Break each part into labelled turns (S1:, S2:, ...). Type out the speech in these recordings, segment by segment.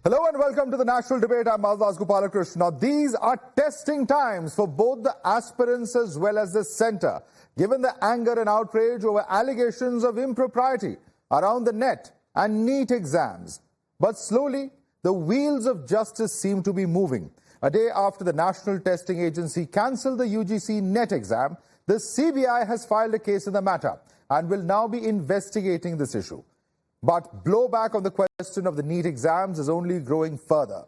S1: Hello and welcome to the national debate. I'm Madhavdas G. Now, these are testing times for both the aspirants as well as the centre, given the anger and outrage over allegations of impropriety around the NET and NEET exams. But slowly, the wheels of justice seem to be moving. A day after the National Testing Agency cancelled the UGC NET exam, the CBI has filed a case in the matter and will now be investigating this issue. But blowback on the question of the NEET exams is only growing further.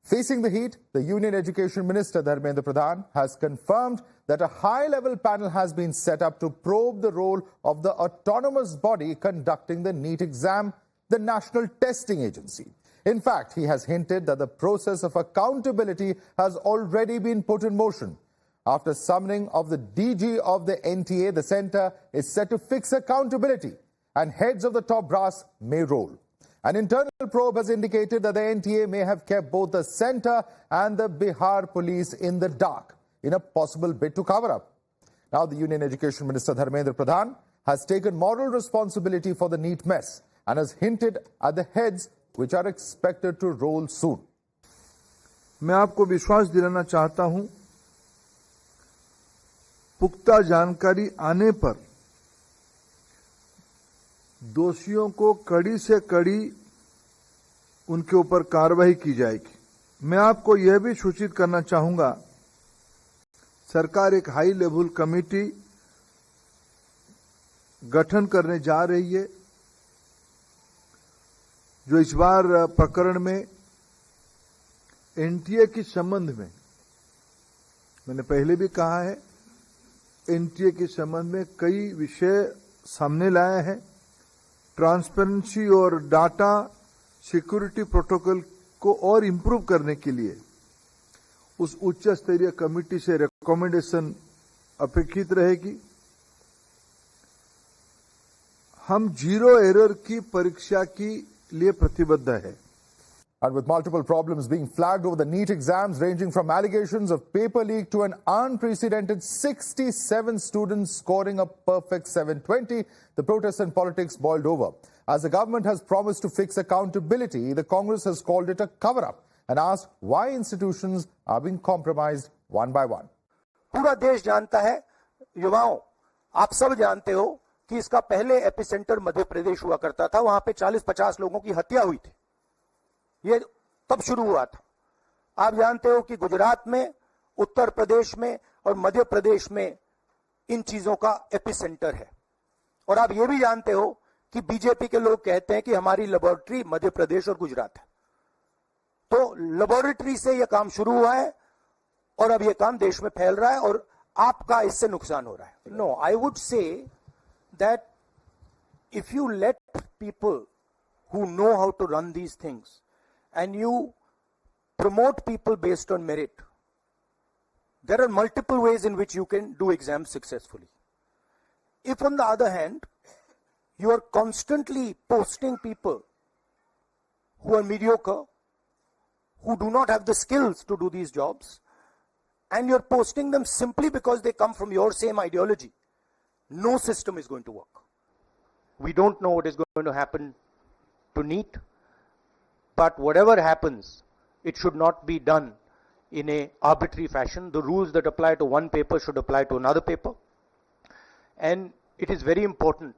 S1: Facing the heat, the Union Education Minister Dharmendra Pradhan has confirmed that a high-level panel has been set up to probe the role of the autonomous body conducting the NEET exam, the National Testing Agency. In fact, he has hinted that the process of accountability has already been put in motion. After summoning of the DG of the NTA, the centre is set to fix accountability, and heads of the top brass may roll. An internal probe has indicated that the NTA may have kept both the centre and the Bihar police in the dark in a possible bid to cover up. Now, the Union Education Minister Dharmendra Pradhan has taken moral responsibility for the NEET mess and has hinted at the heads which are expected to roll soon.
S2: मैं आपको विश्वास दिलाना चाहता हूं, पुख्ता जानकारी आने पर दोषियों को कड़ी से कड़ी उनके ऊपर कार्रवाई की जाएगी। मैं आपको यह भी सूचित करना चाहूंगा, सरकार एक हाई लेवल कमेटी गठन करने जा रही है, जो इस बार प्रकरण में एनटीए के संबंध में, मैंने पहले भी कहा है, एनटीए के संबंध में कई विषय सामने लाए हैं। ट्रांसपेरेंसी और डाटा सिक्योरिटी प्रोटोकॉल को और इंप्रूव करने के लिए उस उच्च स्तरीय कमेटी से रिकमेंडेशन अपेक्षित रहेगी। हम जीरो एरर की परीक्षा के लिए प्रतिबद्ध है।
S1: And with multiple problems being flagged over the NEET exams, ranging from allegations of paper leak to an unprecedented 67 students scoring a perfect 720, the protests and politics boiled over. As the government has promised to fix accountability, the Congress has called it a cover-up and asked why institutions are being compromised one by one.
S3: पूरा देश जानता है, युवाओं, आप सब जानते हो कि इसका पहले एपिसेंटर मध्य प्रदेश हुआ करता था। वहां पे 40-50 लोगों की हत्या हुई थी। ये तब शुरू हुआ था। आप जानते हो कि गुजरात में, उत्तर प्रदेश में और मध्य प्रदेश में इन चीजों का एपिसेंटर है। और आप ये भी जानते हो कि बीजेपी के लोग कहते हैं कि हमारी लेबोरेटरी मध्य प्रदेश और गुजरात है। तो लेबोरेटरी से यह काम शुरू हुआ है और अब यह काम देश में फैल रहा है और आपका इससे नुकसान हो रहा है। No, I would say that if you let people who know how to run these things and you promote people based on merit, there are multiple ways in which you can do exams successfully. If on the other hand, you are constantly posting people who are mediocre, who do not have the skills to do these jobs, and you're posting them simply because they come from your same ideology, no system is going to work. We don't know what is going to happen to NEET, but whatever happens, it should not be done in a arbitrary fashion. The rules that apply to one paper should apply to another paper. And it is very important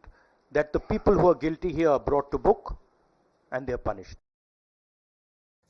S3: that the people who are guilty here are brought to book and they are punished.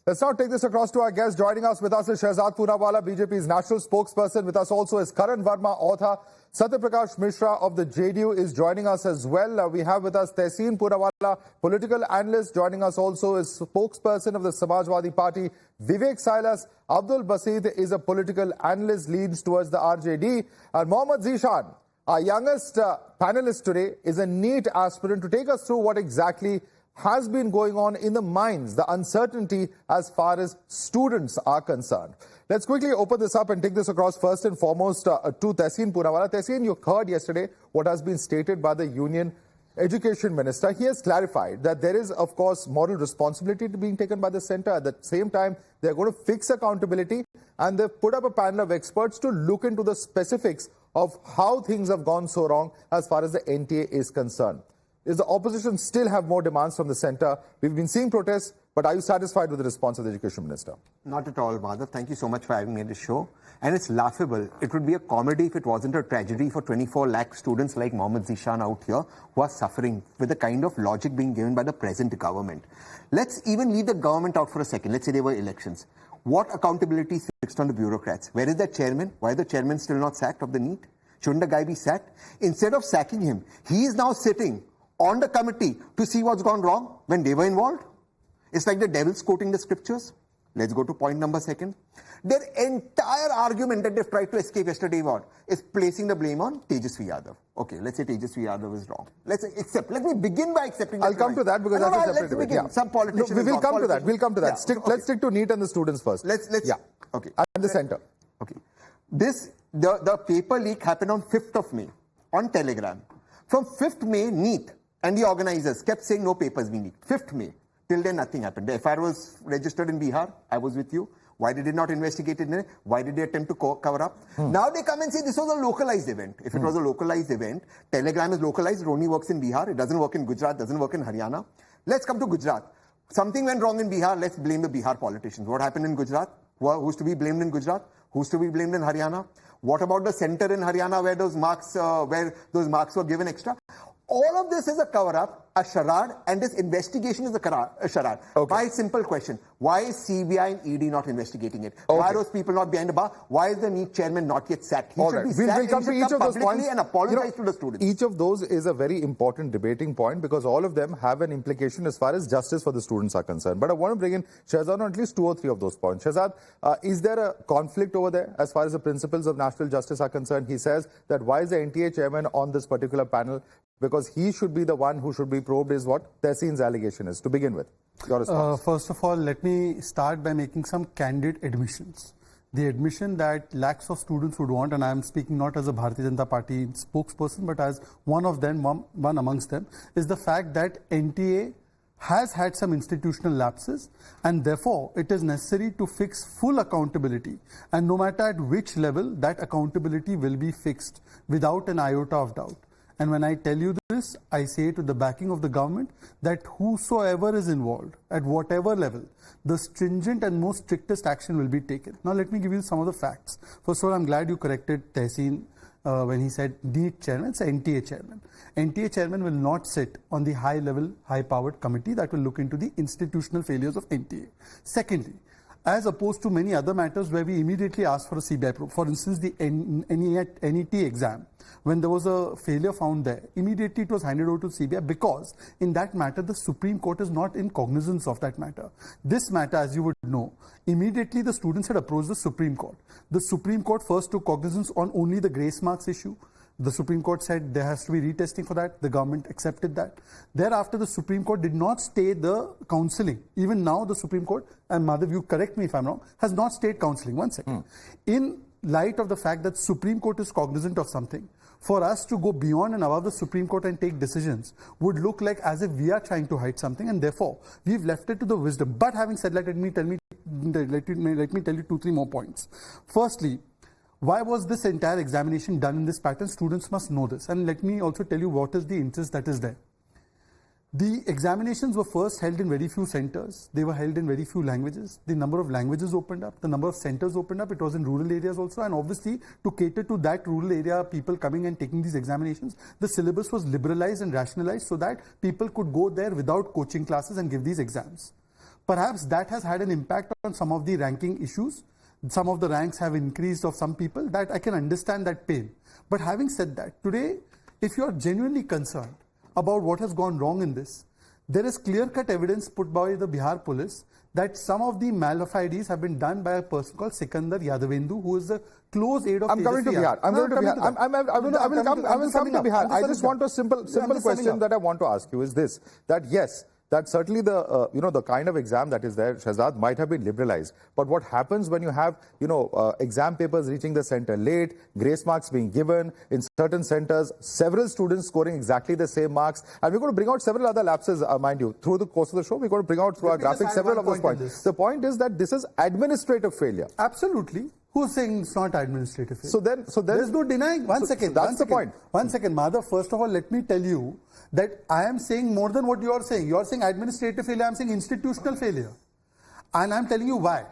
S1: Let's now take this across to our guest. Joining us with us is Tehseen Poonawalla, BJP's national spokesperson. With us also is Karan Verma, author. Satyaprakash Mishra of the JDU is joining us as well. We have with us Tehseen Poonawalla, political analyst. Joining us also is spokesperson of the Samajwadi Party, Vivek Silas. Abdul Basid is a political analyst, leans towards the RJD. And Mohammad Zishan, our youngest panelist today, is a NEET aspirant to take us through what exactly has been going on in the minds, the uncertainty as far as students are concerned. Let's quickly open this up and take this across first and foremost to Tehseen Poonawalla. Tehseen, you heard yesterday what has been stated by the Union Education Minister. He has clarified that there is, of course, moral responsibility to being taken by the centre. At the same time, they're going to fix accountability and they've put up a panel of experts to look into the specifics of how things have gone so wrong as far as the NTA is concerned. is the opposition still have more demands from the centre? We've been seeing protests, but are you satisfied with the response of the Education Minister?
S4: Not at all, Madhav. Thank you so much for having me on the show. And it's laughable. It would be a comedy if it wasn't a tragedy for 24 lakh students like Mohammed Zishan out here who are suffering with the kind of logic being given by the present government. Let's even leave the government out for a second. Let's say there were elections. What accountability is fixed on the bureaucrats? Where is the chairman? Why is the chairman still not sacked of the NEET? Shouldn't the guy be sacked? Instead of sacking him, he is now sitting on the committee to see what's gone wrong when they were involved. It's like the devil's quoting the scriptures. Let's go to point number second. Their entire argument that they've tried to escape yesterday is placing the blame on Tejasvi Yadav. Okay, let's say Tejasvi Yadav is wrong. Let me begin by accepting that.
S1: I'll come to that because that's a separate debate. Yeah.
S4: Some politicians.
S1: No, we'll come to that. We'll come to that.
S4: Yeah.
S1: Let's stick to NEET and the students first.
S4: Yeah. Okay.
S1: And the centre.
S4: Okay. The paper leak happened on 5th of May on Telegram. From 5th May, NEET and the organizers kept saying no papers being leaked. 5th May. Till then, nothing happened. The FIR was registered in Bihar. I was with you. Why did they not investigate it? Why did they attempt to cover up? Now they come and say this was a localized event. If it was a localized event, Telegram is localized. It only works in Bihar. It doesn't work in Gujarat, doesn't work in Haryana. Let's come to Gujarat. Something went wrong in Bihar. Let's blame the Bihar politicians. What happened in Gujarat? Who's to be blamed in Gujarat? Who's to be blamed in Haryana? What about the center in Haryana where those marks were given extra? All of this is a cover-up, a charade, and this investigation is a charade.
S1: Okay.
S4: My simple question, why is CBI and ED not investigating it?
S1: Okay.
S4: Why are those people not behind the bar? Why is the NEET chairman not yet sacked? He
S1: All
S4: should
S1: right.
S4: be sacked.
S1: We'll come to each of those points
S4: and apologize to the students.
S1: Each of those is a very important debating point because all of them have an implication as far as justice for the students are concerned. But I want to bring in Shehzad on at least 2 or 3 of those points. Shehzad, is there a conflict over there as far as the principles of national justice are concerned? He says that why is the NTA chairman on this particular panel? Because he should be the one who should be probed is what Tehseen's allegation is. To begin with, your response.
S5: First of all, let me start by making some candid admissions. The admission that lakhs of students would want, and I am speaking not as a Bharatiya Janata Party spokesperson, but as one of them, one amongst them, is the fact that NTA has had some institutional lapses and therefore it is necessary to fix full accountability, and no matter at which level, that accountability will be fixed without an iota of doubt. And when I tell you this, I say it with the backing of the government that whosoever is involved at whatever level, the stringent and most strictest action will be taken. Now let me give you some of the facts. First of all, I'm glad you corrected Tehseen when he said NEET chairman. It's NTA chairman. NTA chairman will not sit on the high-level, high-powered committee that will look into the institutional failures of NTA. Secondly, as opposed to many other matters where we immediately ask for a CBI probe. For instance, the NET exam, when there was a failure found there, immediately it was handed over to CBI because in that matter, the Supreme Court is not in cognizance of that matter. This matter, as you would know, immediately the students had approached the Supreme Court. The Supreme Court first took cognizance on only the grace marks issue. The Supreme Court said there has to be retesting for that. The government accepted that. Thereafter, the Supreme Court did not stay the counselling. Even now, the Supreme Court, and Madhav, you correct me if I'm wrong, has not stayed counselling. One second. In light of the fact that Supreme Court is cognizant of something, for us to go beyond and above the Supreme Court and take decisions would look like as if we are trying to hide something, and therefore we've left it to the wisdom. But having said that, let me tell you 2-3 more points. Firstly, why was this entire examination done in this pattern? Students must know this. And let me also tell you what is the interest that is there. The examinations were first held in very few centers. They were held in very few languages. The number of languages opened up. The number of centers opened up. It was in rural areas also. And obviously, to cater to that rural area, people coming and taking these examinations, the syllabus was liberalized and rationalized so that people could go there without coaching classes and give these exams. Perhaps that has had an impact on some of the ranking issues. Some of the ranks have increased of some people. That I can understand that pain. But having said that, today, if you are genuinely concerned about what has gone wrong in this, there is clear-cut evidence put by the Bihar police that some of the malafidis have been done by a person called Sikandar Yadavendu, who is a close aide of
S1: I'm coming to Bihar. I will come to Bihar. I just want a simple question that I want to ask you is this, that yes, that certainly the the kind of exam that is there, Shehzad, might have been liberalized. But what happens when you have exam papers reaching the center late, grace marks being given in certain centers, several students scoring exactly the same marks, and we're going to bring out several other lapses, mind you, through the course of the show. We're going to bring out through our graphics several of those points. The point is that this is administrative failure.
S5: Absolutely. Who's saying it's not administrative failure?
S1: So then
S5: There's no denying. One second.
S1: That's the point.
S5: One second, Madhav. First of all, let me tell you that I am saying more than what you are saying. You are saying administrative failure. I'm saying institutional failure. And I'm telling you why.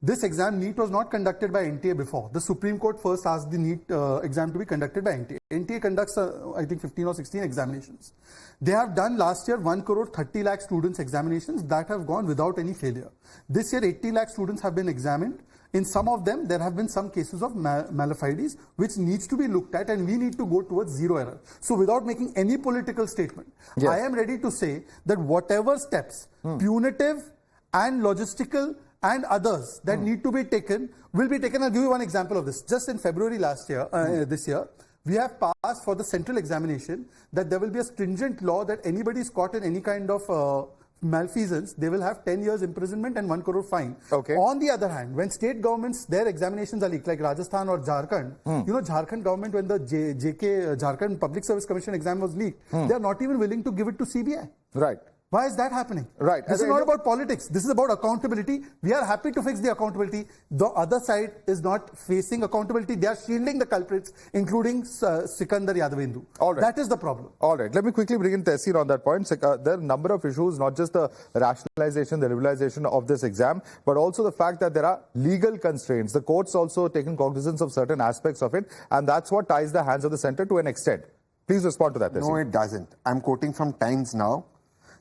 S5: This exam, NEET, was not conducted by NTA before. The Supreme Court first asked the NEET exam to be conducted by NTA. NTA conducts, I think, 15 or 16 examinations. They have done last year 1 crore 30 lakh students examinations that have gone without any failure. This year, 80 lakh students have been examined. In some of them, there have been some cases of malafidis, which needs to be looked at, and we need to go towards zero error. So without making any political statement,
S1: Yes.
S5: I am ready to say that whatever steps, punitive and logistical and others that need to be taken will be taken. I'll give you one example of this. Just in February this year, we have passed for the central examination that there will be a stringent law that anybody is caught in any kind of malfeasance, they will have 10 years imprisonment and 1 crore fine.
S1: Okay.
S5: On the other hand, when state governments, their examinations are leaked, like Rajasthan or Jharkhand, you know, Jharkhand government, when the Jharkhand Public Service Commission exam was leaked, they are not even willing to give it to CBI.
S1: Right.
S5: Why is that happening?
S1: Right.
S5: This is not about politics. This is about accountability. We are happy to fix the accountability. The other side is not facing accountability. They are shielding the culprits, including Sikandar Yadavendu.
S1: All right.
S5: That is the problem.
S1: All right. Let me quickly bring in Tehseen on that point. There are a number of issues, not just the rationalization, the liberalization of this exam, but also the fact that there are legal constraints. The court's also taken cognizance of certain aspects of it, and that's what ties the hands of the center to an extent. Please respond to that, Tehseen.
S4: No, it doesn't. I'm quoting from Times Now.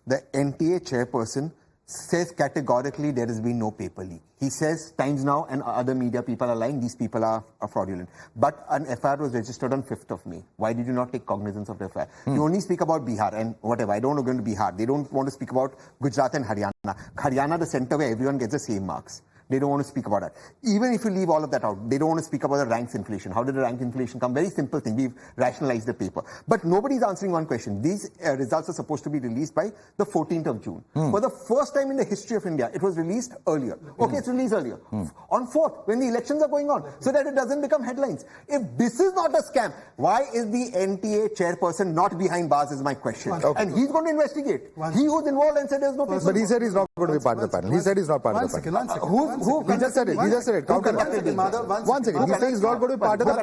S4: The NTA chairperson says categorically there has been no paper leak. He says Times Now and other media people are lying, these people are fraudulent. But an FIR was registered on 5th of May. Why did you not take cognizance of the FIR? You only speak about Bihar and whatever. I don't want to go into Bihar. They don't want to speak about Gujarat and Haryana. Haryana, the center where everyone gets the same marks. They don't want to speak about that. Even if you leave all of that out, they don't want to speak about the ranks inflation. How did the rank inflation come? Very simple thing. We've rationalized the paper. But nobody's answering one question. These results are supposed to be released by the 14th of June. For the first time in the history of India, it was released earlier. Okay, it's released earlier. On 4th, when the elections are going on, so that it doesn't become headlines. If this is not a scam, why is the NTA chairperson not behind bars is my question.
S1: Okay.
S4: And he's going to investigate. He was involved and said there's no paper.
S1: But he said he's not going to be part of the panel. He said he's not part of the panel. He just said it. He just said it. Counter that. One second. He said he's not going to be part of the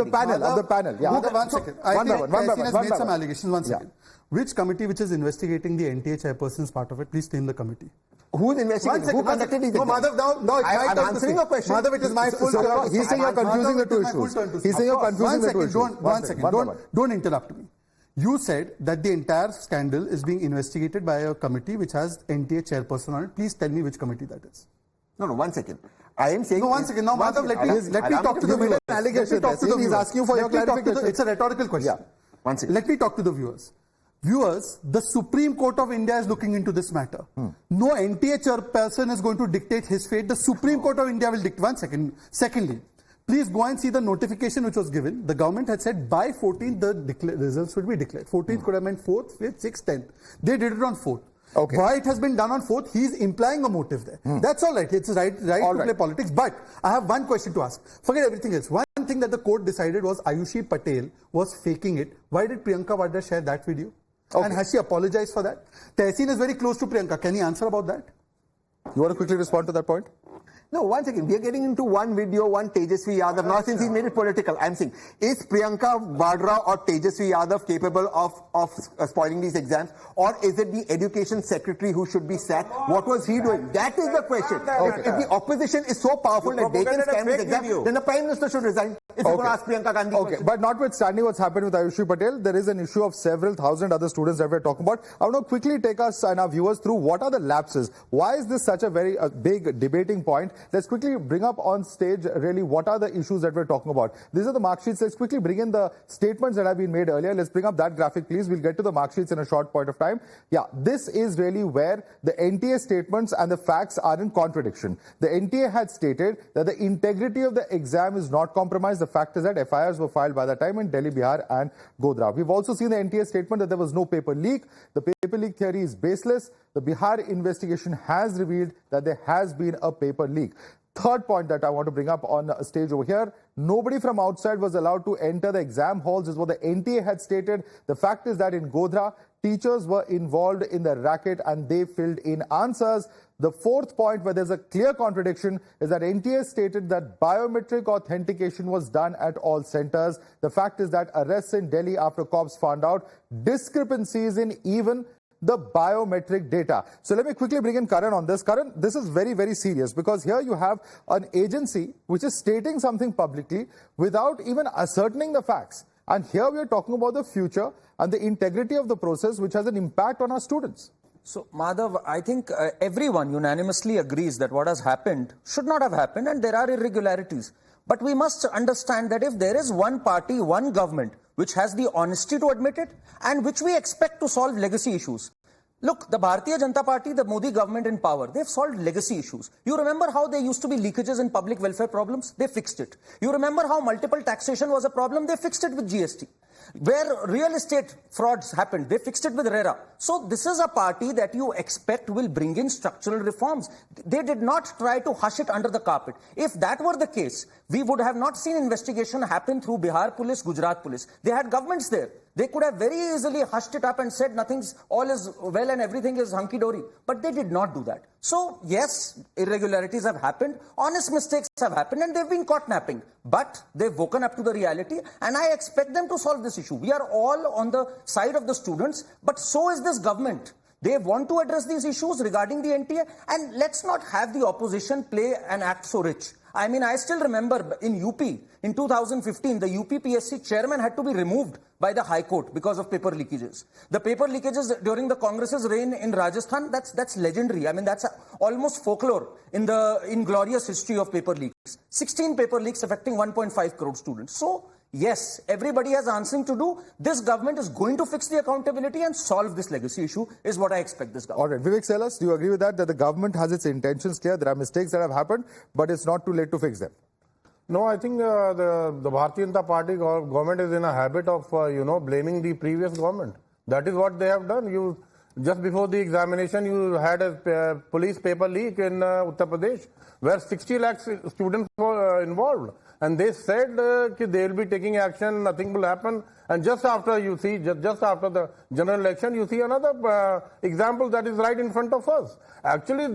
S1: panel. Of the panel. Yeah.
S5: One second. Tehseen has made some allegations. One second. Which committee which is investigating the NTA chairperson's part of it? Please name the committee.
S4: Who's investigating? Who conducted these exams?
S5: Madhav, no,
S4: I'm answering your question.
S5: Madhav, it is my full turn.
S1: He's saying you're confusing the two issues. He's saying you're confusing the two issues.
S5: One second. Don't interrupt me. You said that the entire scandal is being investigated by a committee which has NTA chairperson on it. Please tell me which committee that is.
S4: No, 1 second. I am saying...
S5: No, 1 second. Now, Madhav, let me talk to the viewers.
S1: He's asking for your clarification.
S5: It's a rhetorical question.
S1: Yeah.
S4: 1 second.
S5: Let me talk to the viewers. Viewers, the Supreme Court of India is looking into this matter. No NTA chairperson is going to dictate his fate. The Supreme Court of India will dictate. 1 second. Secondly, please go and see the notification which was given. The government had said by 14th the results would be declared. 14th could have meant 4th, 5th, 6th, 10th. They did it on 4th.
S1: Okay.
S5: Why it has been done on 4th, he's implying a motive there. That's all right. It's right to play politics. But I have one question to ask. Forget everything else. One thing that the court decided was Ayushi Patel was faking it. Why did Priyanka Vadra share that video? Okay. And has she apologized for that? Tehseen is very close to Priyanka. Can he answer about that?
S1: You want to quickly respond to that point?
S4: No, 1 second. We are getting into one video, one Tejasvi Yadav. Now, since he made it political, I'm saying, is Priyanka Vadra or Tejasvi Yadav capable of spoiling these exams? Or is it the education secretary who should be sacked? What was he doing? That is the question. If the opposition is so powerful that they can scam these exams, then the Prime Minister should resign. If you ask Priyanka Gandhi.
S1: Okay, but notwithstanding what's happened with Ayushi Patel, there is an issue of several thousand other students that we're talking about. I want to quickly take us and our viewers through what are the lapses. Why is this such a very big debating point? Let's quickly bring up on stage really what are the issues that we're talking about. These are the mark sheets. Let's quickly bring in the statements that have been made earlier. Let's bring up that graphic, please. We'll get to the mark sheets in a short point of time. Yeah, this is really where the NTA statements and the facts are in contradiction. The NTA had stated that the integrity of the exam is not compromised. The fact is that FIRs were filed by that time in Delhi, Bihar and Godhra. We've also seen the NTA statement that there was no paper leak. The paper leak theory is baseless. The Bihar investigation has revealed that there has been a paper leak. Third point that I want to bring up on stage over here, nobody from outside was allowed to enter the exam halls is what the NTA had stated. The fact is that in Godhra, teachers were involved in the racket and they filled in answers. The fourth point where there's a clear contradiction is that NTA stated that biometric authentication was done at all centers. The fact is that arrests in Delhi after cops found out discrepancies in even the biometric data. So let me quickly bring in Karan on this. Karan, this is very, very serious because here you have an agency which is stating something publicly without even ascertaining the facts. And here we are talking about the future and the integrity of the process, which has an impact on our students.
S6: So, Madhav, I think everyone unanimously agrees that what has happened should not have happened and there are irregularities. But we must understand that if there is one party, one government, which has the honesty to admit it and which we expect to solve legacy issues. Look, the Bharatiya Janata Party, the Modi government in power, they've solved legacy issues. You remember how there used to be leakages in public welfare problems? They fixed it. You remember how multiple taxation was a problem? They fixed it with GST. Where real estate frauds happened, they fixed it with RERA. So this is a party that you expect will bring in structural reforms. They did not try to hush it under the carpet. If that were the case, we would have not seen investigation happen through Bihar police, Gujarat police. They had governments there. They could have very easily hushed it up and said nothing's, all is well and everything is hunky-dory. But they did not do that. So yes, irregularities have happened, honest mistakes have happened and they've been caught napping. But they've woken up to the reality and I expect them to solve this issue. We are all on the side of the students, but so is this government. They want to address these issues regarding the NTA and let's not have the opposition play and act so rich. I mean, I still remember in UP, in 2015, the UPPSC chairman had to be removed by the High Court because of paper leakages. The paper leakages during the Congress's reign in Rajasthan, that's legendary. I mean, that's almost folklore in the inglorious history of paper leaks. 16 paper leaks affecting 1.5 crore students. So, yes, everybody has answering to do. This government is going to fix the accountability and solve this legacy issue is what I expect this government.
S1: All right, Vivek Selas, do you agree with that the government has its intentions clear? There are mistakes that have happened, but it's not too late to fix them.
S7: No, I think the Bharatiya Janata Party government is in a habit of, blaming the previous government. That is what they have done. Just before the examination, you had a police paper leak in Uttar Pradesh, where 60 lakh students were involved. And they said that they will be taking action, nothing will happen. And just after you see, just after the general election, you see another example that is right in front of us. Actually,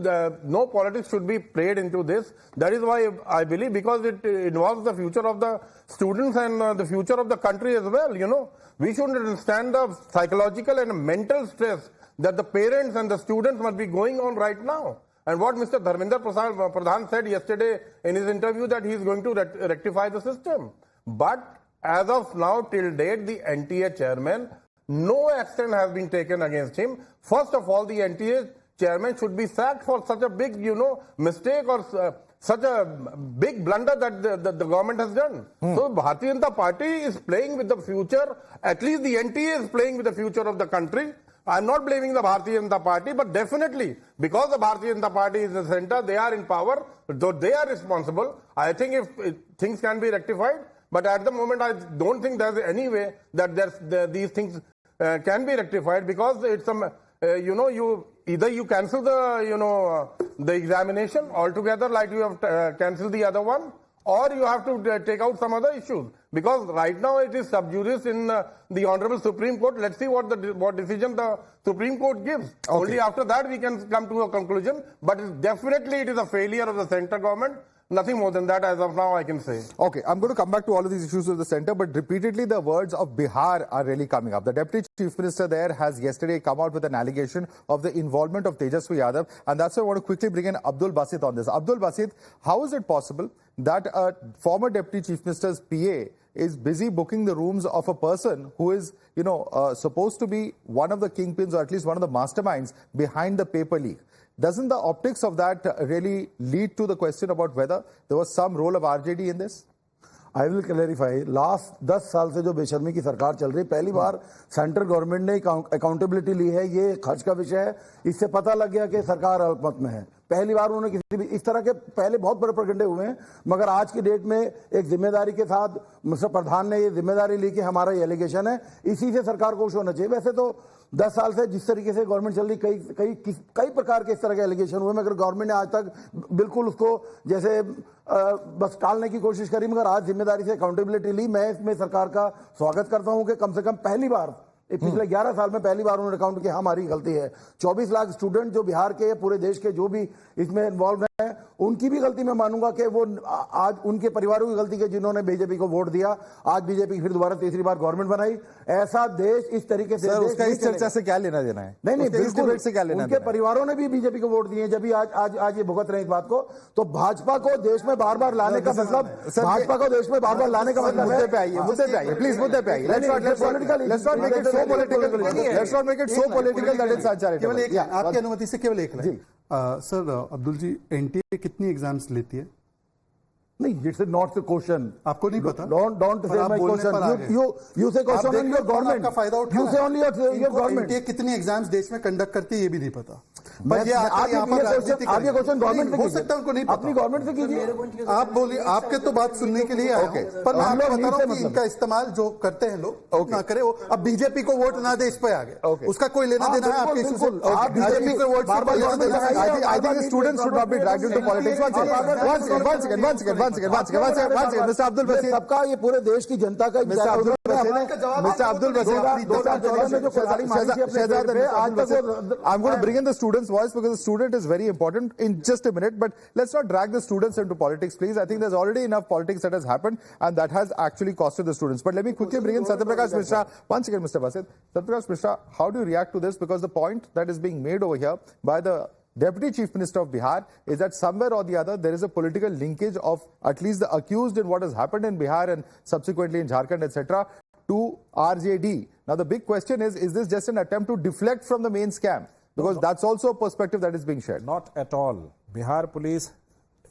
S7: no politics should be played into this. That is why I believe, because it involves the future of the students and the future of the country as well, We should understand the psychological and mental stress that the parents and the students must be going on right now. And what Mr. Dharmendra Pradhan said yesterday in his interview, that he is going to rectify the system. But as of now, till date, the NTA chairman, no action has been taken against him. First of all, the NTA chairman should be sacked for such a big, mistake or such a big blunder that the government has done. So Bharatiya Janata Party is playing with the future. At least the NTA is playing with the future of the country. I'm not blaming the Bharatiya Janata Party, but definitely, because the Bharatiya Janata Party is the center, they are in power, though they are responsible. I think if things can be rectified, but at the moment, I don't think there's any way that these things can be rectified, because it's either you cancel the examination altogether, like you have cancelled the other one, or you have to take out some other issues. Because right now it is sub judice in the Honorable Supreme Court. Let's see what decision the Supreme Court gives. Okay. Only after that we can come to a conclusion. But definitely it is a failure of the central government. Nothing more than that as of now I can say.
S1: Okay, I'm going to come back to all of these issues with the centre, but repeatedly the words of Bihar are really coming up. The Deputy Chief Minister there has yesterday come out with an allegation of the involvement of Tejaswi Yadav, and that's why I want to quickly bring in Abdul Basit on this. Abdul Basit, how is it possible that a former Deputy Chief Minister's PA is busy booking the rooms of a person who is, supposed to be one of the kingpins or at least one of the masterminds behind the paper leak? Doesn't the optics of that really lead to the question about whether there was some role of RJD in this?
S8: I will clarify. Last 10 साल से जो बेशर्मी की सरकार चल रही, पहली बार central government ने अकाउंटेबिलिटी ली है. ये खर्च का विषय है. इससे पता लग गया कि सरकार अल्पमत में है. पहली बार उन्होंने किसी भी इस तरह के पहले बहुत बड़े प्रकंडे हुए हैं, मगर आज की डेट में एक जिम्मेदारी के साथ मिस्टर प्रधान ने ये जिम्मेदारी ली कि हमारा ये एलिगेशन है, इसी से सरकार को खुश होना चाहिए. वैसे तो 10 साल से जिस तरीके से गवर्नमेंट चल रही, कई प्रकार के इस तरह के एलिगेशन हुए, मगर गवर्नमेंट ने आज तक बिल्कुल उसको जैसे बस टालने की कोशिश करी, मगर आज जिम्मेदारी से अकाउंटेबिलिटी ली. मैं इसमें सरकार का स्वागत करता हूं कि कम से कम पहली बार पिछले 11 साल में पहली बार उन्होंने काउंट किया हमारी गलती है। 24 लाख स्टूडेंट जो बिहार के पूरे देश के जो भी इसमें इन्वॉल्व हैं, उनकी भी गलती मैं मानूंगा कि वो आज उनके परिवारों की गलती है जिन्होंने बीजेपी को वोट दिया। आज बीजेपी फिर दोबारा तीसरी बार गवर्नमेंट बनाई। ऐसा देश इस तरीके से
S1: उसका इस चर्चा से क्या लेना देना है?
S8: नहीं बिल्कुल
S1: से क्या लेना
S8: उनके परिवारों ने भी बीजेपी को वोट दिए। जब आज ये भुगत रहे इस बात को, तो भाजपा को देश में बार बार लाने का मतलब, भाजपा को देश में बार बार लाने का मतलब
S1: मुद्दे पे आइए प्लीज, मुद्दे पे आइए। Let's not make it so political that is uncharitable.
S5: केवल एक, आपकी अनुमति से केवल एक line. Sir Abdul ji, NTA कितनी एग्जाम्स लेती है?
S8: नहीं, इट्स नॉट द क्वेश्चन।
S5: आपको नहीं पता?
S8: Don't say my question. You से क्वेश्चन ऑन योर गवर्नमेंट
S5: का फायदा उठा।
S8: यू से ओनली योर गवर्नमेंट।
S5: एनटीए कितनी एग्जाम्स देश में कंडक्ट करती है ये भी नहीं पता।
S8: आप ये क्वेश्चन गवर्नमेंट से
S5: हो सकता है उनको नहीं पता।
S8: अपनी गवर्नमेंट से कीजिए।
S5: आप बोलिए, आपके तो बात सुनने के लिए आए हैं, पर मैं आपको बता रहा हूं कि इनका इस्तेमाल जो करते हैं लोग ना करे। अब बीजेपी को वोट ना दे इस पे आ गए, उसका कोई लेना देना है आपके इशू से? आप बीजेपी को vote
S1: I think the students should not be dragged into politics. Once again, Mr. Abdul Basit.
S8: सबका, ये पूरे देश की जनता का
S1: Mr. Abdul Basit, I'm going to bring in the students' voice because the student is very important in just a minute. But let's not drag the students into politics, please. I think there's already enough politics that has happened, and that has actually costed the students. But let me quickly bring in Satyaprakash Mishra. Once again, Mr. Basit. Satyaprakash Mishra, how do you react to this? Because the point that is being made over here by the Deputy Chief Minister of Bihar is that somewhere or the other there is a political linkage of at least the accused in what has happened in Bihar and subsequently in Jharkhand, etc., to RJD. Now the big question is this just an attempt to deflect from the main scam? Because that's also a perspective that is being shared.
S9: Not at all. Bihar police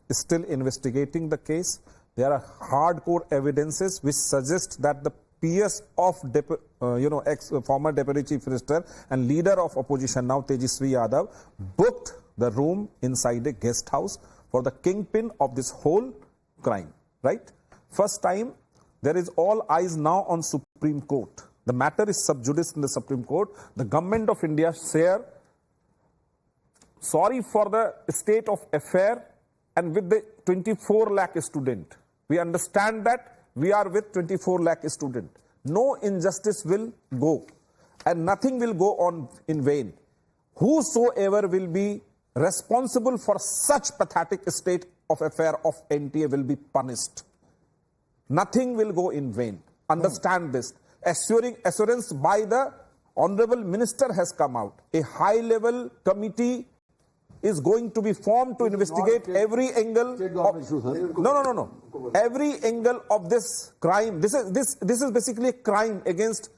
S9: is still investigating the case. There are hardcore evidences which suggest that the PS of former Deputy Chief Minister and leader of opposition now, Tejasvi Yadav, booked the room inside a guest house for the kingpin of this whole crime, right? First time, there is all eyes now on Supreme Court. The matter is sub judice in the Supreme Court. The government of India share sorry for the state of affair and with the 24 lakh student. We understand that we are with 24 lakh student. No injustice will go and nothing will go on in vain. Whosoever will be responsible for such pathetic state of affair of NTA will be punished. Nothing will go in vain. Understand this. Assurance by the Honorable Minister has come out. A high-level committee is going to be formed to investigate every angle. No. Every angle of this crime. This is basically a crime against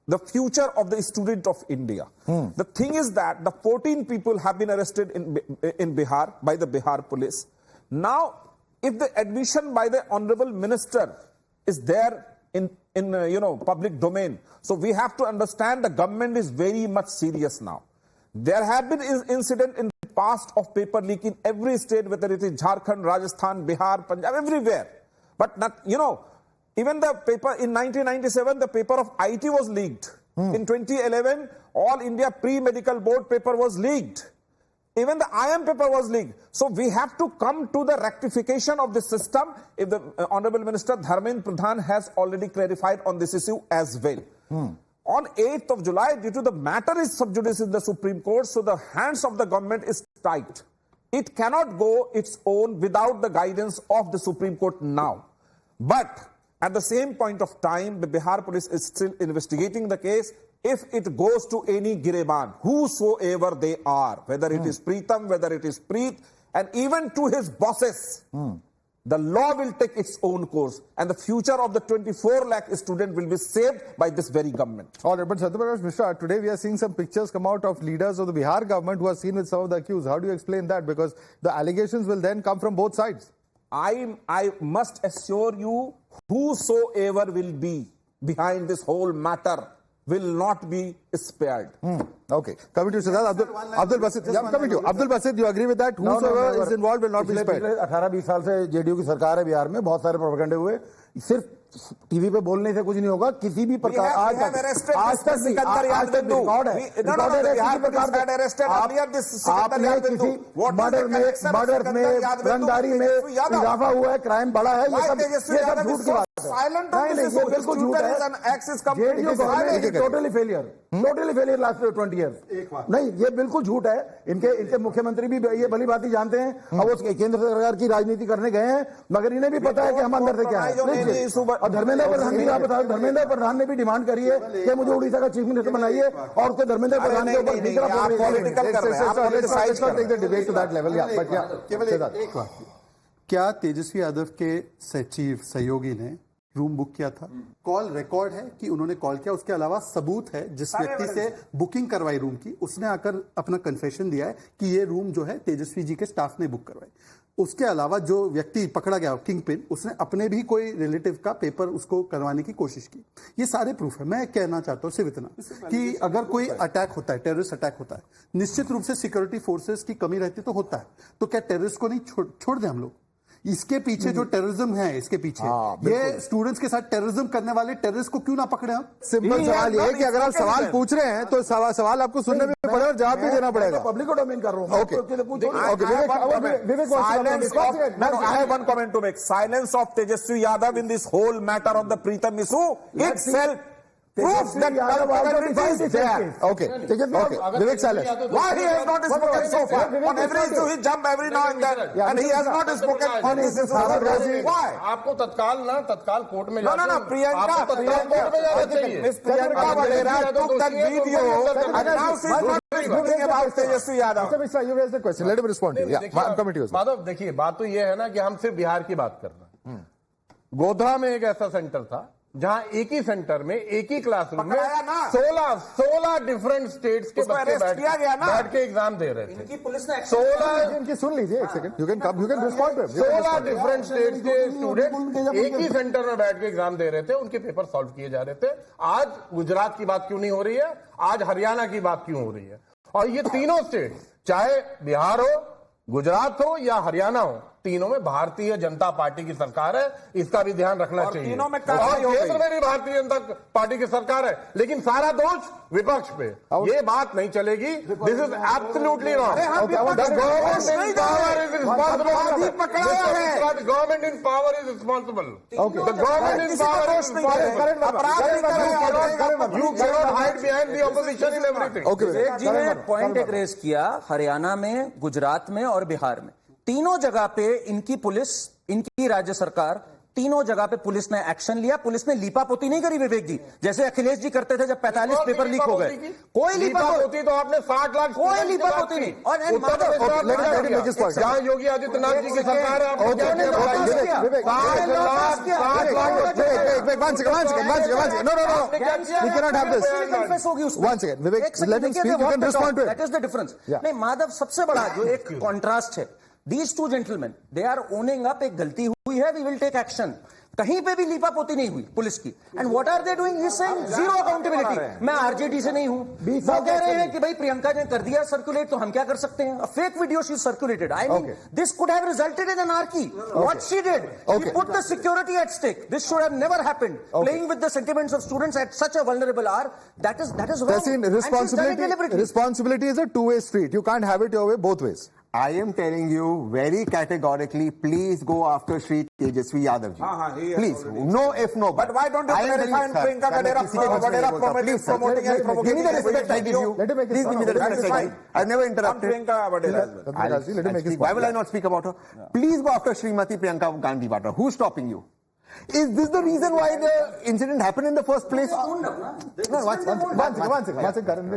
S9: the future of the student of India. The thing is that the 14 people have been arrested in Bihar by the Bihar police. Now, if the admission by the Honorable Minister is there in public domain, so we have to understand the government is very much serious now. There have been incident in the past of paper leak in every state, whether it is Jharkhand, Rajasthan, Bihar, Punjab, everywhere. But not, even the paper in 1997, the paper of IT was leaked. In 2011, All India Pre-Medical Board paper was leaked. Even the IM paper was leaked. So we have to come to the rectification of the system. If the Honorable Minister Dharmendra Pradhan has already clarified on this issue as well. On 8th of July, due to the matter is sub judice in the Supreme Court, so the hands of the government is tight. It cannot go its own without the guidance of the Supreme Court now. But at the same point of time, the Bihar police is still investigating the case. If it goes to any Gireban, whosoever they are, whether it is Preetam, whether it is Preet, and even to his bosses, the law will take its own course, and the future of the 24 lakh student will be saved by this very government.
S1: All right, but Satyaprakash Mishra, today we are seeing some pictures come out of leaders of the Bihar government who are seen with some of the accused. How do you explain that? Because the allegations will then come from both sides.
S9: I must assure you, whosoever will be behind this whole matter will not be spared.
S1: Okay. Coming to Siddharth, Abdul Basit. Coming to you. Abdul Basit, you agree with that? Whosoever is involved will not be spared.
S8: 18-20 साल से JDU की सरकार है बिहार में, बहुत सारे प्रोपेगेंडे हुए. सिर्फ टीवी पे बोलने से कुछ नहीं होगा. किसी भी प्रकार आज तक भी रिकॉर्ड है. आपने किसी मर्डर में, रंगदारी में इजाफा हुआ है, क्राइम बढ़ा है, ये सब झूठ की बात है.
S9: silent on this issue.
S8: बिल्कुल झूठ
S9: Tutor
S8: है।
S9: is an axis completely silent.
S8: Totally failure last 20 years. नहीं, ये बिल्कुल झूठ है। इनके मुख्यमंत्री भी ये भली बात ही जानते हैं। अब वो केंद्र सरकार की राजनीति करने गए हैं, मगर इन्हें भी पता है कि हम अंदर से क्या है। और धर्मेंद्र प्रधान भी आप बताओ, धर्मेंद्र प्रधान ने भी डिमांड करी है कि मुझे उड़ीसा का चीफ मिनिस्टर बनाइए, और उसको धर्मेंद्र प्रधान के ऊपर
S5: क्या तेजस्वी यादव के सचिव सहयोगी ने रूम बुक किया था? कॉल रिकॉर्ड है कि उन्होंने कॉल किया। उसके अलावा सबूत है, जिस व्यक्ति से बुकिंग करवाई रूम की, उसने आकर अपना कन्फेशन दिया है कि ये रूम जो है तेजस्वी जी के स्टाफ ने बुक करवाई। उसके अलावा जो व्यक्ति पकड़ा गया किंग पिन, उसने अपने भी कोई रिलेटिव का पेपर उसको करवाने की कोशिश की। ये सारे प्रूफ है। मैं कहना चाहता हूं सिर्फ इतना कि अगर कोई अटैक होता है, टेररिस्ट अटैक होता है, निश्चित रूप से सिक्योरिटी फोर्सेस की कमी रहती तो होता है, तो क्या टेररिस्ट को नहीं छोड़ दें हम लोग? इसके पीछे जो टेररिज्म है, इसके पीछे ये स्टूडेंट्स के साथ टेररिज्म करने वाले टेररिस्ट को क्यों ना पकड़े हम?
S1: सिंपल सवाल ये है कि अगर आप सवाल पूछ रहे हैं तो सवाल आपको सुनने में पड़ेगा और जवाब भी देना पड़ेगा।
S8: पब्लिक को डोमेन कर रहा हूं।
S1: Okay.
S9: I have one comment to make. Silence of Tejaswi Yadav in this whole matter of the Pritam issue itself proves that culpability is there.
S1: Okay. Vivek silence.
S9: Why he has not spoken so far? On every issue he jump every now and then, and he has not spoken on this issue. Why?
S7: आपको तत्काल court में
S9: No, Priyanka. Miss Priyanka Vadera took that video, and now she is not speaking about Tejaswi Yadav.
S1: Mr. Mishra, you raised the question. Let him respond to you. Yeah, I'm coming to you.
S7: Madhav, देखिए, बात तो ये है ना कि हम सिर्फ बिहार की बात कर रहे हैं। गोधरा में एक ऐसा सेंटर था जहां एक ही सेंटर में, एक ही क्लासरूम में 16 डिफरेंट स्टेट्स के बच्चे बैठ के एग्जाम दे रहे थे।
S6: पुलिस ने
S1: 16 इनकी सुन लीजिए एक second. You can respond.
S7: 16 different states के स्टूडेंट एक ही सेंटर में बैठ के एग्जाम दे रहे थे, उनके पेपर सॉल्व किए जा रहे थे। आज गुजरात की बात क्यों नहीं हो रही है? आज हरियाणा की बात क्यों हो रही है? और ये तीनों स्टेट, चाहे बिहार हो, गुजरात हो या हरियाणा हो, तीनों में भारतीय जनता पार्टी की सरकार है। इसका भी ध्यान रखना चाहिए।
S9: तीनों में
S7: और केंद्र में भी भारतीय जनता पार्टी की सरकार है, लेकिन सारा दोष विपक्ष पे। ये बात नहीं चलेगी। This is absolutely wrong. Government in power is responsible. The government in power is you can not hide behind the opposition in everything.
S6: Vivek ji ने पॉइंट एक रेज किया, हरियाणा में, गुजरात में और बिहार में, तीनों जगह पे इनकी पुलिस, इनकी राज्य सरकार, तीनों जगह पे पुलिस ने एक्शन लिया। पुलिस ने लीपापोती नहीं करी विवेक जी, जैसे अखिलेश जी करते थे जब 45 पेपर लीक हो गए। कोई लीपापोती
S7: तो आपने 60 लाख,
S6: कोई लीपापोती नहीं। और
S7: जहां योगी आदित्यनाथ जी की सरकार है,
S6: नहीं माधव, सबसे बड़ा जो एक कॉन्ट्रास्ट है, these two gentlemen, they are owning up, एक गलती हुई है, we will take action। कहीं पे भी लीपापोती नहीं हुई पुलिस की। And what are they doing? He saying zero accountability. मैं आरजेडी से नहीं हूं। वो कह रहे हैं कि भाई प्रियंका ने कर दिया सर्कुलेट, तो हम क्या कर सकते हैं? Fake video she circulated. I mean this could have resulted in anarchy. What she did, she put the security at stake. This should have never happened. Playing with the sentiments of students at such a vulnerable hour, that is wrong.
S1: Responsibility is a two-way street. You can't have it your way both ways.
S4: I am telling you very categorically, please go after Shri Tejaswi Yadav ji. Please, no if no.
S9: But why don't you clarify and Priyanka Vadera promoting and provoking?
S4: Give me the respect I give you. Please give me the respect. I've never interrupted. Why will I not speak about her? Please go after Srimati Priyanka Gandhi Vadra. Who's stopping you? Is this the reason why the incident happened in the first place?
S1: One second.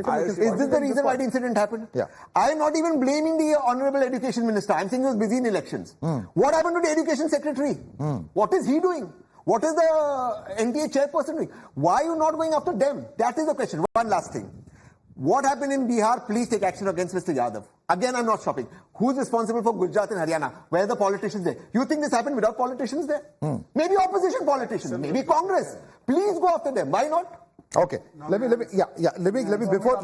S4: Is this the reason why the incident happened?
S1: Yeah.
S4: I am not even blaming the Honorable Education Minister. I'm saying he was busy in elections. What happened to the Education Secretary? What is he doing? What is the NDA chairperson doing? Why are you not going after them? That is the question. One last thing. What happened in Bihar? Please take action against Mr. Yadav. Again, I'm not stopping. Who's responsible for Gujarat and Haryana? Where are the politicians there? You think this happened without politicians there? Maybe opposition politicians, maybe Congress. Please go after them. Why not?
S1: Okay. Let me,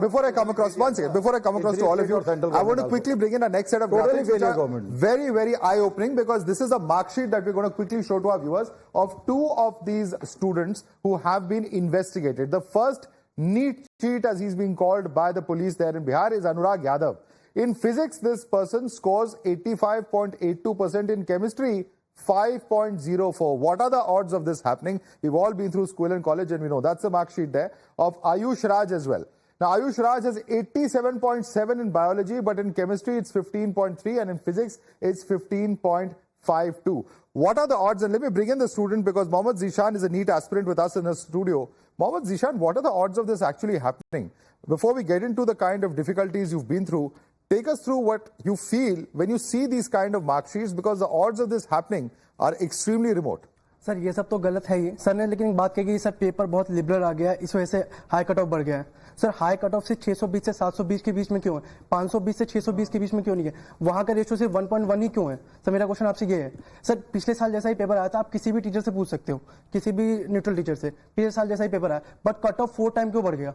S1: before I come across, one second, before I come across to all of you, I want to quickly bring in a next set of graphics which are very, very eye-opening, because this is a mark sheet that we're going to quickly show to our viewers of two of these students who have been investigated. The first NEET cheat, as he's being called by the police there in Bihar, is Anurag Yadav. In physics, this person scores 85.82%, in chemistry 5.04. What are the odds of this happening? We've all been through school and college and we know that's the mark sheet there of Ayush Raj as well. Now, Ayush Raj has 87.7 in biology, but in chemistry it's 15.3 and in physics it's 15.52. What are the odds? And let me bring in the student because Mohammad Zishan is a NEET aspirant with us in the studio. Mohammad Zishan, what are the odds of this actually happening? Before we get into the kind of difficulties you've been through, take us through what you feel when you see these kind of mark sheets because the odds of this happening are extremely remote.
S10: Sir ये सब तो गलत है ही sir ने लेकिन एक बात कही कि सर पेपर बहुत लिबरल आ गया है इस वजह से हाई कट ऑफ बढ़ गया है सर हाई कट ऑफ से 620 से 720 के बीच में क्यों है 520 से 620 के बीच में क्यों नहीं है वहां का रेशियो सिर्फ 1.1 ही क्यों है सर मेरा क्वेश्चन आपसे ये है सर पिछले साल जैसा ही पेपर आया था आप किसी भी टीचर से पूछ सकते हो किसी भी न्यूट्रल टीचर से पिछले साल जैसा ही पेपर आया बट कट ऑफ 4 टाइम क्यों बढ़ गया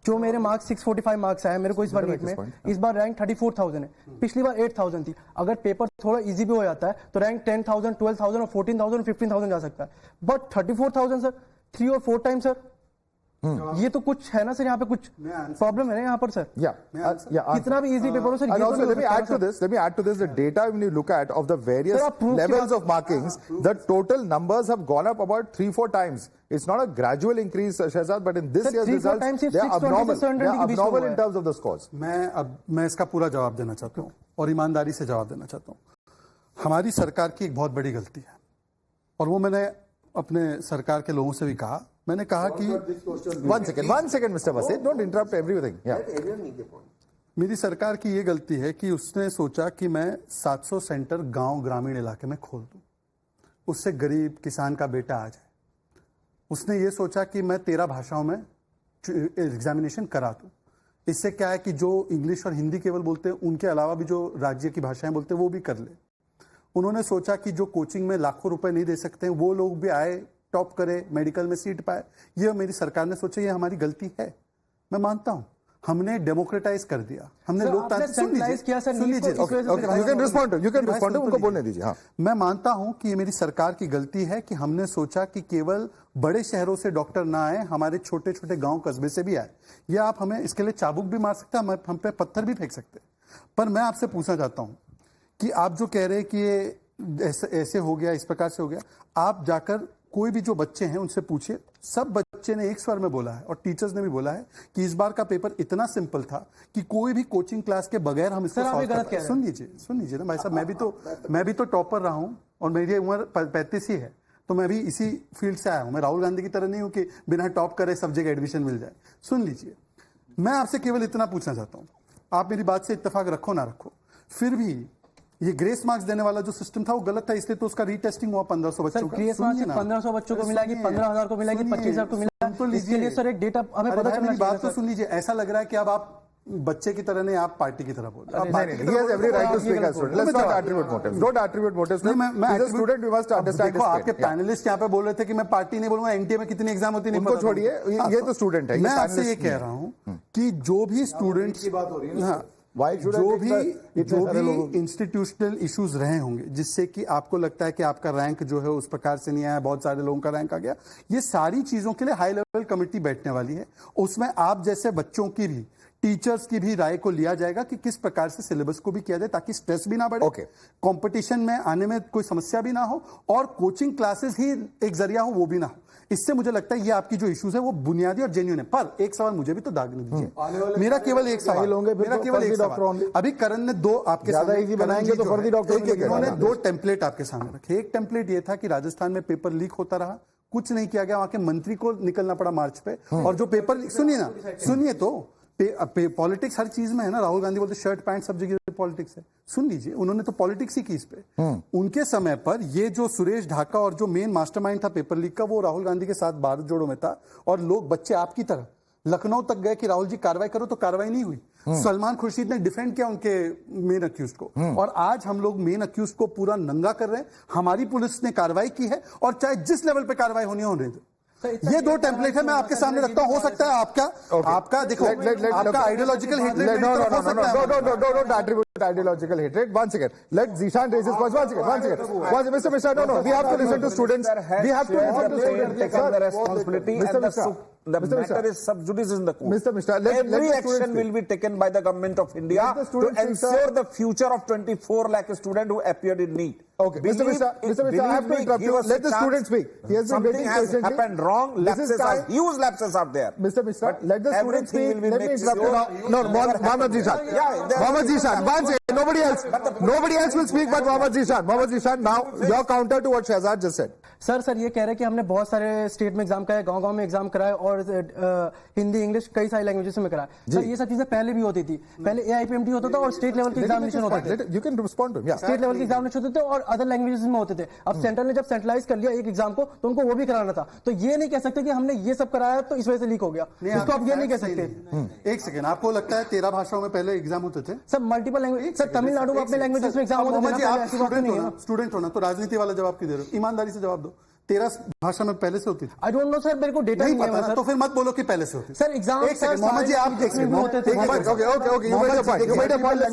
S10: जो मेरे मार्क्स 645 मार्क्स आए मेरे को इस बार नीट में इस बार रैंक 34,000 है पिछली बार 8,000 थी अगर पेपर थोड़ा इजी भी हो जाता है तो रैंक 10,000 12,000 और 14,000 15,000 जा सकता है बट 34,000 सर 3 और 4 टाइम सर ये तो कुछ है ना सर यहाँ पे कुछ प्रॉब्लम है ना यहाँ पर सर कितना भी इजी पेपर हो sir
S1: and also let me add to this the data when you look at of the various levels of markings the total numbers have gone up about 3-4 times. It's not a gradual increase Shehzad but in this year's results they are abnormal in terms of the scores.
S5: मैं इसका पूरा जवाब देना चाहता हूँ और ईमानदारी से जवाब देना चाहता हूँ हमारी सरकार की एक बहुत बड़ी गलती है और वो मैंने अपने सरकार के लोगों से भी कहा मैंने कहा कि
S1: one second Mr. Basit, don't interrupt everything.
S5: मेरी सरकार की ये गलती है कि उसने सोचा कि मैं 700 सेंटर गांव ग्रामीण इलाके में खोल दूं उससे गरीब किसान का बेटा आ जाए उसने ये सोचा कि मैं 13 भाषाओं में एग्जामिनेशन करा दूं इससे क्या है कि जो इंग्लिश और हिंदी केवल बोलते हैं उनके अलावा भी जो राज्य की भाषाएं बोलते हैं वो भी कर ले उन्होंने सोचा कि जो कोचिंग में लाखों रुपए नहीं दे सकते हैं वो लोग भी आए टॉप करे मेडिकल में सीट पाए ये मेरी सरकार ने सोचा ये हमारी गलती है मैं मानता हूं हमने डेमोक्रेटाइज कर दिया हमने लोकतांत्रिक
S1: उनको बोलने दीजिए हाँ
S5: मैं मानता हूं कि ये मेरी सरकार की गलती है कि हमने सोचा कि केवल बड़े शहरों से डॉक्टर ना आए हमारे छोटे छोटे गांव कस्बे से भी आए या आप हमें इसके लिए चाबुक भी मार सकते हैं हम पे पत्थर भी फेंक सकते पर मैं आपसे पूछना चाहता हूं कि आप जो कह रहे हैं कि ये ऐसे हो गया इस प्रकार से हो गया आप जाकर कोई भी जो बच्चे हैं उनसे पूछिए सब बच्चे ने एक स्वर में बोला है और टीचर्स ने भी बोला है कि इस बार का पेपर इतना सिंपल था कि कोई भी कोचिंग क्लास के बगैर हम इसको सॉल्व कर सकते हैं सुन लीजिए ना भाई साहब मैं भी तो टॉपर रहा हूं और मेरी उम्र 35 ही है तो मैं भी इसी फील्ड से आया हूं मैं राहुल गांधी की तरह नहीं हूं कि बिना टॉप करे सब जगह एडमिशन मिल जाए सुन लीजिए मैं आपसे केवल इतना पूछना चाहता हूं आप मेरी बात से इत्तेफाक रखो ना रखो फिर भी ये ग्रेस मार्क्स देने वाला जो सिस्टम था वो गलत था इसलिए तो उसका रीटेस्टिंग हुआ 1500 बच्चों का
S10: ग्रेस मार्क्स 1500 बच्चों को मिला कि 15,000 को मिला कि 25,000 को मिला तो इसके लिए सर एक डेटा हमें पता चलना चाहिए
S5: बात तो सुन लीजिए ऐसा लग रहा है कि अब आप बच्चे की तरह नहीं आप पार्टी की तरह बोल रहे
S1: हैं
S5: आपके पैनलिस्ट यहाँ पे बोल रहे थे कि मैं पार्टी नहीं बोलूंगा एनटीए में कितनी एग्जाम होती नहीं
S1: उनको छोड़िए ये तो स्टूडेंट है
S5: मैं आपसे ये कह रहा हूँ कि जो भी स्टूडेंट्स की बात हो रही है जो भी इंस्टीट्यूशनल इश्यूज रहे होंगे जिससे कि आपको लगता है कि आपका रैंक जो है उस प्रकार से नहीं आया बहुत सारे लोगों का रैंक आ गया ये सारी चीजों के लिए हाई लेवल कमेटी बैठने वाली है उसमें आप जैसे बच्चों की भी टीचर्स की भी राय को लिया जाएगा कि किस प्रकार से सिलेबस को भी किया जाए ताकि स्ट्रेस भी ना बढ़े कंपटीशन में आने में कोई समस्या भी ना हो और कोचिंग क्लासेस ही एक जरिया हो वो भी ना हो इससे मुझे लगता है ये आपकी जो इश्यूज है वो बुनियादी और जेन्युइन है पर एक सवाल मुझे भी तो दागने दीजिए मेरा केवल एक सवाल अभी करण ने दो आपके सामने बनाएंगे तो फर्जी डॉक्टर इन्होंने 2 टेम्पलेट आपके सामने रखे एक टेम्पलेट ये था कि राजस्थान में पेपर लीक होता रहा कुछ नहीं किया गया वहां के मंत्री को निकलना पड़ा मार्च पे और जो पेपर सुनिए तो पॉलिटिक्स हर चीज में है ना राहुल गांधी बोलते शर्ट पैंट सब जगह पॉलिटिक्स है सुन लीजिए उन्होंने तो पॉलिटिक्स ही की इस पे उनके समय पर ये जो सुरेश ढाका और जो मेन मास्टरमाइंड था पेपर लीक का वो राहुल गांधी के साथ भारत जोड़ो में था और लोग बच्चे आपकी तरह लखनऊ तक गए कि राहुल जी कार्रवाई करो तो कार्रवाई नहीं हुई सलमान खुर्शीद ने डिफेंड किया उनके मेन अक्यूज को और आज हम लोग मेन अक्यूज को पूरा नंगा कर रहे हैं हमारी पुलिस ने कार्रवाई की है और चाहे जिस लेवल पे कार्रवाई होनी होने दो ये 2 टेम्पलेट है मैं आपके सामने रखता हूं हो सकता है आपका देखो आपका ideological hatred
S1: ideological hatred. One second. Let Zishan raise his voice. One second. Mr. No. We have to listen to students. We have to listen to students.
S9: Taken the responsibility and The
S1: Mr.
S9: matter
S1: Mishra.
S9: is sub judice in the court.
S1: Mr. Mishra, let
S9: Every
S1: the students
S9: action
S1: speak.
S9: will be taken by the government of India
S1: Let the
S9: to
S1: students speak, sir.
S9: ensure the future of 24 lakh students who appeared in NEET.
S1: Okay, Mr. Mishra, I have to interrupt you. Let the students speak. He has been
S9: Something
S1: waiting
S9: has
S1: patiently.
S9: happened wrong.
S1: This is
S9: Lapses are,
S1: time.
S9: huge lapses are there.
S1: Mr. Mishra,
S9: But
S1: let the students
S9: everything
S1: speak.
S9: will be
S1: Let me
S9: made
S1: interrupt you
S9: sure
S1: now. No, Mohammed Zishan.
S9: Yeah, there-
S1: Mohammed Zishan. One second. Nobody else. Nobody else will speak but Mohammed Zishan. Mohammed Zishan, now your counter to what Shehzad just said.
S10: Sir ये कह रहे हैं कि हमने बहुत सारे state में exam कराए, गांव-गांव में एग्जाम कराए और हिंदी इंग्लिश कई सारी लैंग्वेजेस में कराए। सर ये सब चीजें पहले भी होती थी। पहले एआईपीएमटी होता था और स्टेट लेवल के एग्जामिनेशन होते थे।
S1: You can respond to him. Yeah.
S10: State level के एग्जामिनेशन होते थे और अदर लैंग्वेजेस में होते थे। अब सेंट्रल ने जब सेंट्रलाइज कर लिया एक एग्जाम को तो उनको वो भी कराना था। तो ये नहीं कह सकते कि हमने ये सब कराया तो इस वजह से लीक हो गया। इसको आप ये नहीं कह सकते।
S5: एक सेकंड, आपको लगता है 13 भाषाओं में पहले एग्जाम होते थे?
S10: Sir multiple language, sir Tamil Nadu में अपने लैंग्वेजेस में एग्जाम होते थे।
S5: स्टूडेंट होना तो राजनीति वाला जवाब क्यों दे रहे हो? ईमानदारी से जवाब दो। 13 भाषा में पहले से होती थी?
S10: आई डोंट नो सर, मेरे को डेटा नहीं
S5: पता
S10: है।
S5: तो फिर मत बोलो कि पहले से होती।
S10: सर एग्जाम
S5: एक सेकंड मोहम्मद जी, आप देख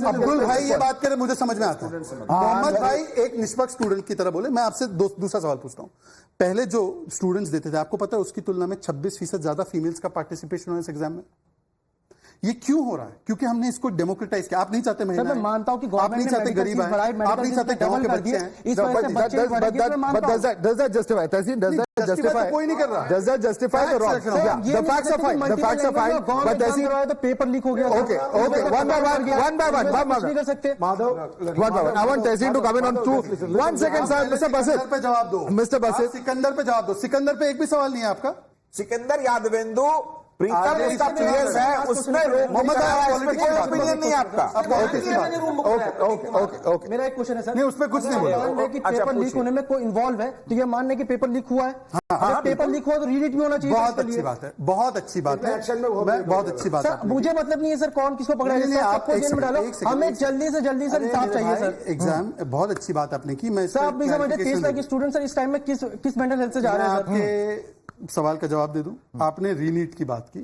S5: अब्दुल भाई ये बात करें, मुझे समझ में आता है। मोहम्मद भाई एक निष्पक्ष स्टूडेंट की तरह बोले। मैं आपसे दूसरा सवाल पूछता हूँ। पहले जो स्टूडेंट्स देते थे, आपको पता है उसकी तुलना में 26% ज्यादा फीमेल्स का पार्टिसिपेशन हो इस एग्जाम में। ये क्यों हो रहा है? क्योंकि हमने इसको डेमोक्रेटाइज किया। आप नहीं चाहते महिलाएं,
S10: मैं मानता हूं कि
S5: आप नहीं चाहते गरीब आए, आप नहीं चाहते गांव के बच्चे हैं।
S10: इस वजह से बच्चे भी बढ़ गए।
S1: But does that justify? Tehseen, does that justify?
S5: कोई नहीं कर रहा।
S1: Does that justify the wrong? Yeah, the facts are fine. The facts are fine. But Tehseen,
S10: तो पेपर लीक हो गया।
S1: okay, one by one.
S10: नहीं कर सकते।
S1: One by one. I want Tehseen to come in on two. 1 second, sir. Mr. Basit.
S5: पे जवाब दो।
S1: Mr. Basit.
S5: Sikandar पे जवाब दो। सिकंदर पे एक भी सवाल नहीं है आपका?
S9: सिकंदर यादवेंदु प्रीतम उसका पीएस है, उसमें
S5: मोहम्मद
S9: कोई ओपिनियन नहीं आपका।
S1: Okay.
S10: मेरा एक क्वेश्चन है सर।
S5: नहीं, उसमें कुछ नहीं बोला।
S10: मान लें कि पेपर लीक होने में कोई इन्वॉल्व है तो ये मान लें कि पेपर लीक हुआ है। अगर पेपर लीक हुआ तो रीड भी होना चाहिए।
S5: बहुत अच्छी बात है, बहुत अच्छी बात है, बहुत अच्छी बात
S10: सर। मुझे मतलब नहीं है सर कौन किसको पकड़ा है, आपको जेल में डालो। हमें जल्दी से जल्दी सर इंसाफ चाहिए सर।
S5: एग्जाम बहुत अच्छी बात आपने की। मैं
S10: सर आप भी समझते 30 लाख स्टूडेंट सर इस टाइम में किस मेंटल हेल्थ से जा रहे हैं सर?
S5: आपके सवाल का जवाब दे दूं। आपने रीनीट की बात की।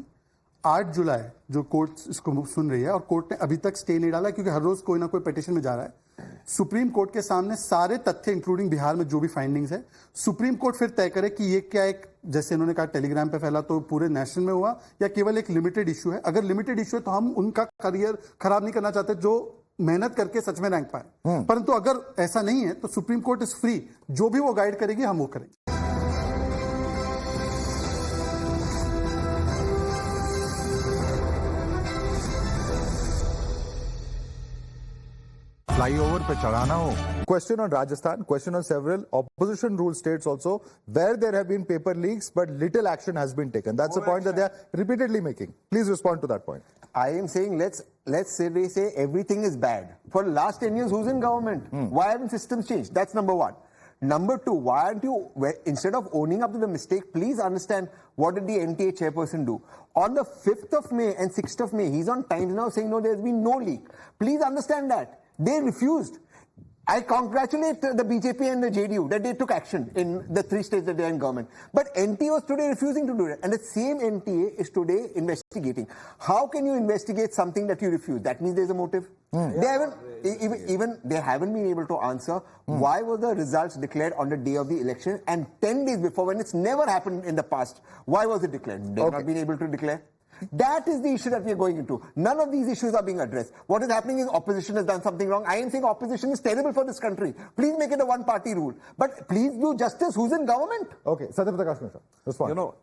S5: 8 जुलाई जो कोर्ट इसको सुन रही है और कोर्ट ने अभी तक स्टे नहीं डाला क्योंकि हर रोज कोई ना कोई पिटीशन में जा रहा है। सुप्रीम कोर्ट के सामने सारे तथ्य इंक्लूडिंग बिहार में जो भी फाइंडिंग्स है, सुप्रीम कोर्ट फिर तय करे कि ये क्या एक, जैसे इन्होंने कहा टेलीग्राम पे फैला तो पूरे नेशनल में हुआ या केवल एक लिमिटेड इश्यू है। अगर लिमिटेड इश्यू है तो हम उनका करियर खराब नहीं करना चाहते जो मेहनत करके सच में रैंक पाए। परंतु अगर ऐसा नहीं है तो सुप्रीम कोर्ट इज फ्री, जो भी वो गाइड करेगी हम वो करेंगे।
S11: फ्लाईओवर पे चढ़ाना हो।
S1: Question on Rajasthan, question on several opposition rule states also, where there have been paper leaks, but little action has been taken. That's the point that they are repeatedly making. Please respond to that point.
S4: I am saying let's say everything is bad. For the last 10 years, who's in government? Why haven't systems changed? That's number one. Number two, why aren't you, instead of owning up to the mistake, please understand what did the NTA chairperson do? On the 5th of May and 6th of May, he's on Times now saying, no, there's been no leak. Please understand that. They refused. I congratulate the BJP and the JDU that they took action in the 3 states that they are in government. But NTA was today refusing to do that. And the same NTA is today investigating. How can you investigate something that you refuse? That means there's a motive. They haven't, even they haven't been able to answer why were the results declared on the day of the election and 10 days before, when it's never happened in the past. Why was it declared? They've not been able to declare. That is the issue that we are going into. None of these issues are being addressed. What is happening is opposition has done something wrong. I am saying opposition is terrible for this country. Please make it a one-party rule. But please do justice. Who's in government?
S1: Okay, Satyam Prakash Mishra, respond.
S9: You know,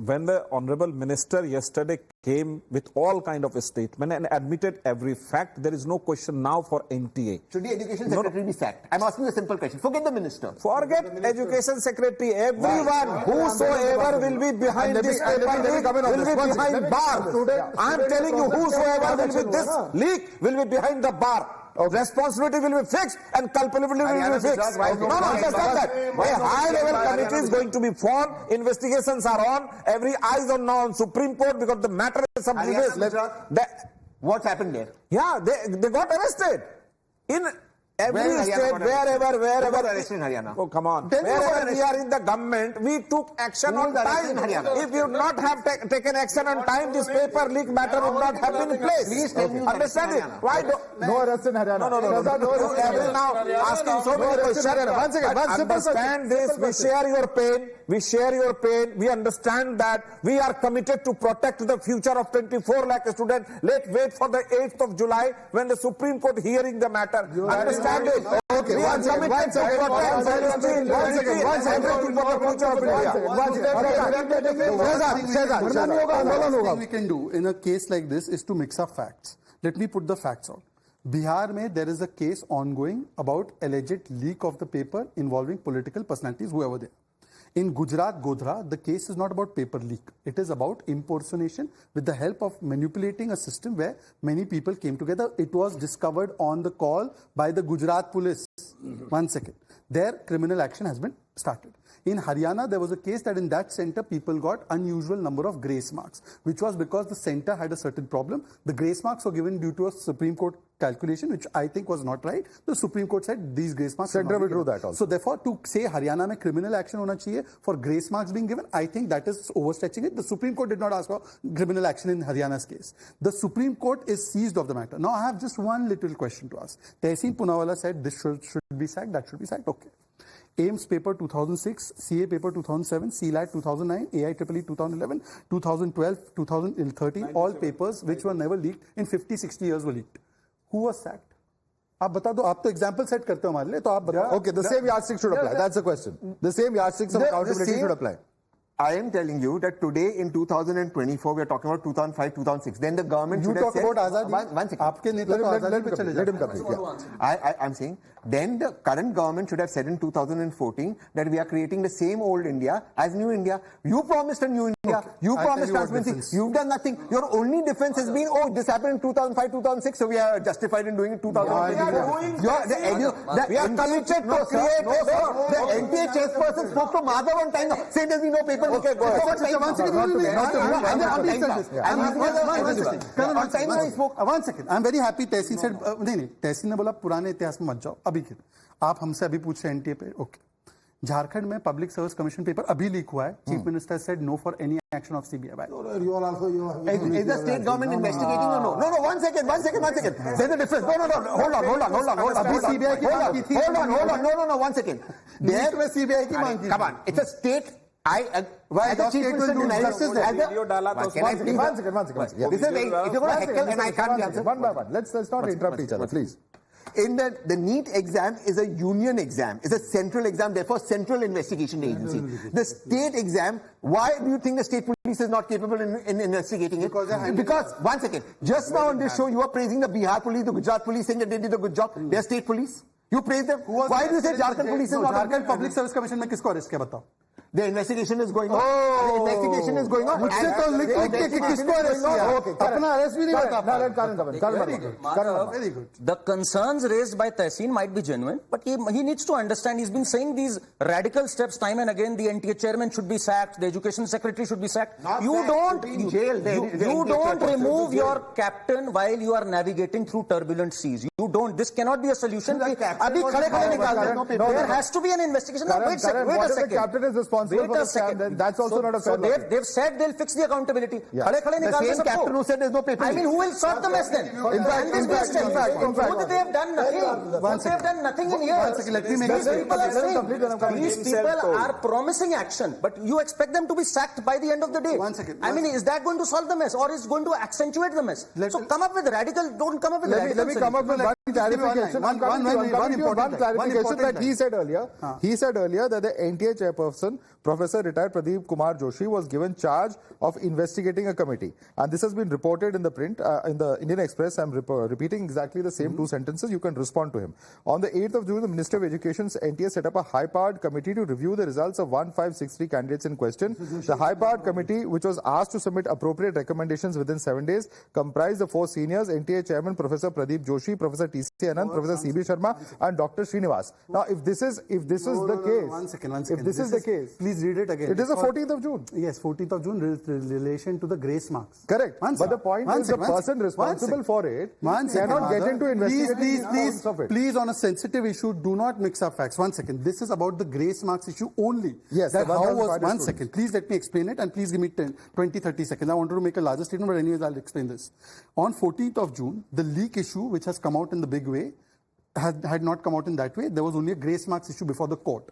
S9: when the Honorable Minister yesterday came with all kind of a statement and admitted every fact, there is no question now for NTA.
S4: Should the Education Secretary be sacked? I'm asking you a simple question. Forget the Minister.
S9: Forget Education Secretary. Everyone, whosoever will be behind this paper leak will be behind bar. I'm telling you, whosoever will be this leak will be behind the bar. Responsibility will be fixed and culpability will be fixed. No, just not that. A high-level committee is going to be formed. Investigations are on. Every eye is on now on Supreme Court because the matter is sub judice.
S4: What's happened there?
S9: Yeah, they got arrested. In Every
S4: Where
S9: state,
S4: Haryana got
S9: wherever.
S4: Who got arrested in Haryana?
S9: Oh, come on.
S4: Then who got
S9: Wherever we
S4: arrested?
S9: are in the government, we took action
S4: Who
S9: on
S4: was arrested
S9: time.
S4: in Haryana?
S9: If you would not have taken action on time, this paper leak matter would not have been in place.
S4: Please tell me who
S9: Understand it?
S4: Haryana.
S9: Why do
S1: No arrest in Haryana.
S9: No. You are now asking so many questions.
S1: One second, one simple
S9: Understand
S1: question.
S9: this.
S1: Simple
S9: We share your pain. We share your pain. We understand that we are committed to protect the future of 24 lakh students. Let's wait for the 8th of July when the Supreme Court hearing the matter. Understand it.
S1: Okay,
S9: We are committed to protect everything for the future of India.
S5: Thing we can do in a case like this is to mix up facts. Let me put the facts out. Bihar mein there is a case ongoing about alleged leak of the paper involving political personalities, whoever they are. In Gujarat, Godhra, the case is not about paper leak. It is about impersonation with the help of manipulating a system where many people came together. It was discovered on the call by the Gujarat police. 1 second. Their criminal action has been started. In Haryana, there was a case that in that center, people got unusual number of grace marks, which was because the center had a certain problem. The grace marks were given due to a Supreme Court calculation, which I think was not right. The Supreme Court said these grace marks.
S1: Center will do that also.
S5: So therefore, to say Haryana mein criminal action hona chahiye for grace marks being given, I think that is overstretching it. The Supreme Court did not ask for criminal action in Haryana's case. The Supreme Court is seized of the matter. Now I have just one little question to ask. Tehseen Poonawalla said this should be sacked, that should be sacked. Okay. AIMS paper 2006, CA paper 2007, CLAT 2009, AIEEE 2011, 2012, 2013, all papers which were never leaked in 50, 60 years were leaked. Who was sacked? आप बता दो, आप तो example set करते हो हमारे लिए, तो आप बताओ.
S1: Okay, the same yardstick should apply. That's the question. The same yardstick of accountability should apply.
S4: I am telling you that today in 2024 we are talking about 2005, 2006. Then the government
S5: You
S4: should have
S5: talk
S4: said,
S5: about Azadi.
S4: One second.
S5: आपके नेता तो आजादी पे चले
S1: Let him
S5: जाते
S1: complete. Yeah.
S4: I'm saying then the current government should have said in 2014 that we are creating the same old India as new India. You promised a new India.
S5: Okay.
S4: You
S5: I'll
S4: promised
S5: tell you what
S4: transparency.
S5: difference.
S4: You've done nothing. Your only defense has been, oh, this happened in 2005, 2006, so we are justified in doing it 2005. We are committed to create. The NTA chairperson spoke to Madhav one time, saying there's been no paper. Okay, go ahead.
S5: One second. I'm very happy. Tehseen said, नहीं, Tehseen ने बोला पुराने इतिहास में मत जाओ, अभी के. आप हमसे अभी पूछ रहे हैं NTA पे, ओके. झारखंड में पब्लिक सर्विस कमीशन पेपर अभी लीक हुआ है. Chief minister said no for any action of CBI.
S4: Is the state government investigating or no? No, one second. There's a difference. No. Hold on.
S5: अभी CBI की मांग की थी.
S4: Hold on. No, 1 second.
S5: There में CBI की मांग की.
S4: Come on. It's a state. Why the chief minister denies this?
S1: One second. Yeah.
S4: This is very, if you're going to heckle and I can't answer.
S1: One by one. Let's not interrupt each other, please.
S4: In the NEET exam is a union exam. It's a central exam, therefore central investigation agency. The state exam, why do you think the state police is not capable in investigating it? Because, 1 second, just now on this show you are praising the Bihar police, the Gujarat police, saying that they did a good job. They're state police. You praise them. Why do you say Jharkhand police is not?
S5: Jharkhand public service commission में किसको arrest किया बताओ.
S4: The investigation is going on. The investigation is going on.
S5: मुझसे तो लिख के किसको arrest किया. अपना अरेस्ट भी नहीं बता. Very good.
S6: The concerns raised by Tehseen might be genuine, but he needs to understand. He's been saying these radical steps time and again. The NTA chairman should be sacked. The education secretary should be sacked. You don't remove your captain while you are navigating through turbulent seas. You don't. This cannot be a solution. अभी खड़े निकाल दे. There has to be an investigation. Wait a second.
S1: The captain is responsible for the scam, then that's also not a fair.
S6: So they've said they'll fix the accountability.
S4: The same captain who said there's no paper.
S6: I mean, who will sort the mess then?
S1: In fact,
S6: they have done nothing. They have done nothing in years. These people are promising action, but you expect them to be sacked by the end of the day.
S5: 1 second.
S6: I mean, is that going to solve the mess, or is it going to accentuate the mess? So come up with radical. Don't come up with radical.
S1: Let me come up with one clarification. One clarification that he said earlier. He said earlier that the NTA chairperson, Professor retired Pradeep Kumar Joshi, was given charge of investigating a committee, and this has been reported in the print in the Indian Express. I'm repeating exactly the same two sentences. You can respond to him. On the 8th of June, the Minister of Education's NTA set up a high-powered committee to review the results of 1563 candidates in question. The high-powered committee, which was asked to submit appropriate recommendations within 7 days, comprised the 4 seniors: NTA Chairman Professor Pradeep Joshi, Professor T.C. Anand, Professor C.B. Sharma, and Dr. Srinivas. Now, if this is the case,
S5: One second.
S1: if this is the case,
S5: please Please read it again.
S1: It is the 14th of June.
S5: Yes, 14th of June, relation to the grace marks.
S1: Correct. But the point is the person responsible for it cannot get into investigating.
S5: Please, on a sensitive issue, do not mix up facts. 1 second. This is about the grace marks issue only.
S1: Yes.
S5: That how was 1 second. Please let me explain it, and please give me 20, 30 seconds. I wanted to make a larger statement, but anyways, I'll explain this. On 14th of June, the leak issue, which has come out in the big way, had not come out in that way. There was only a grace marks issue before the court.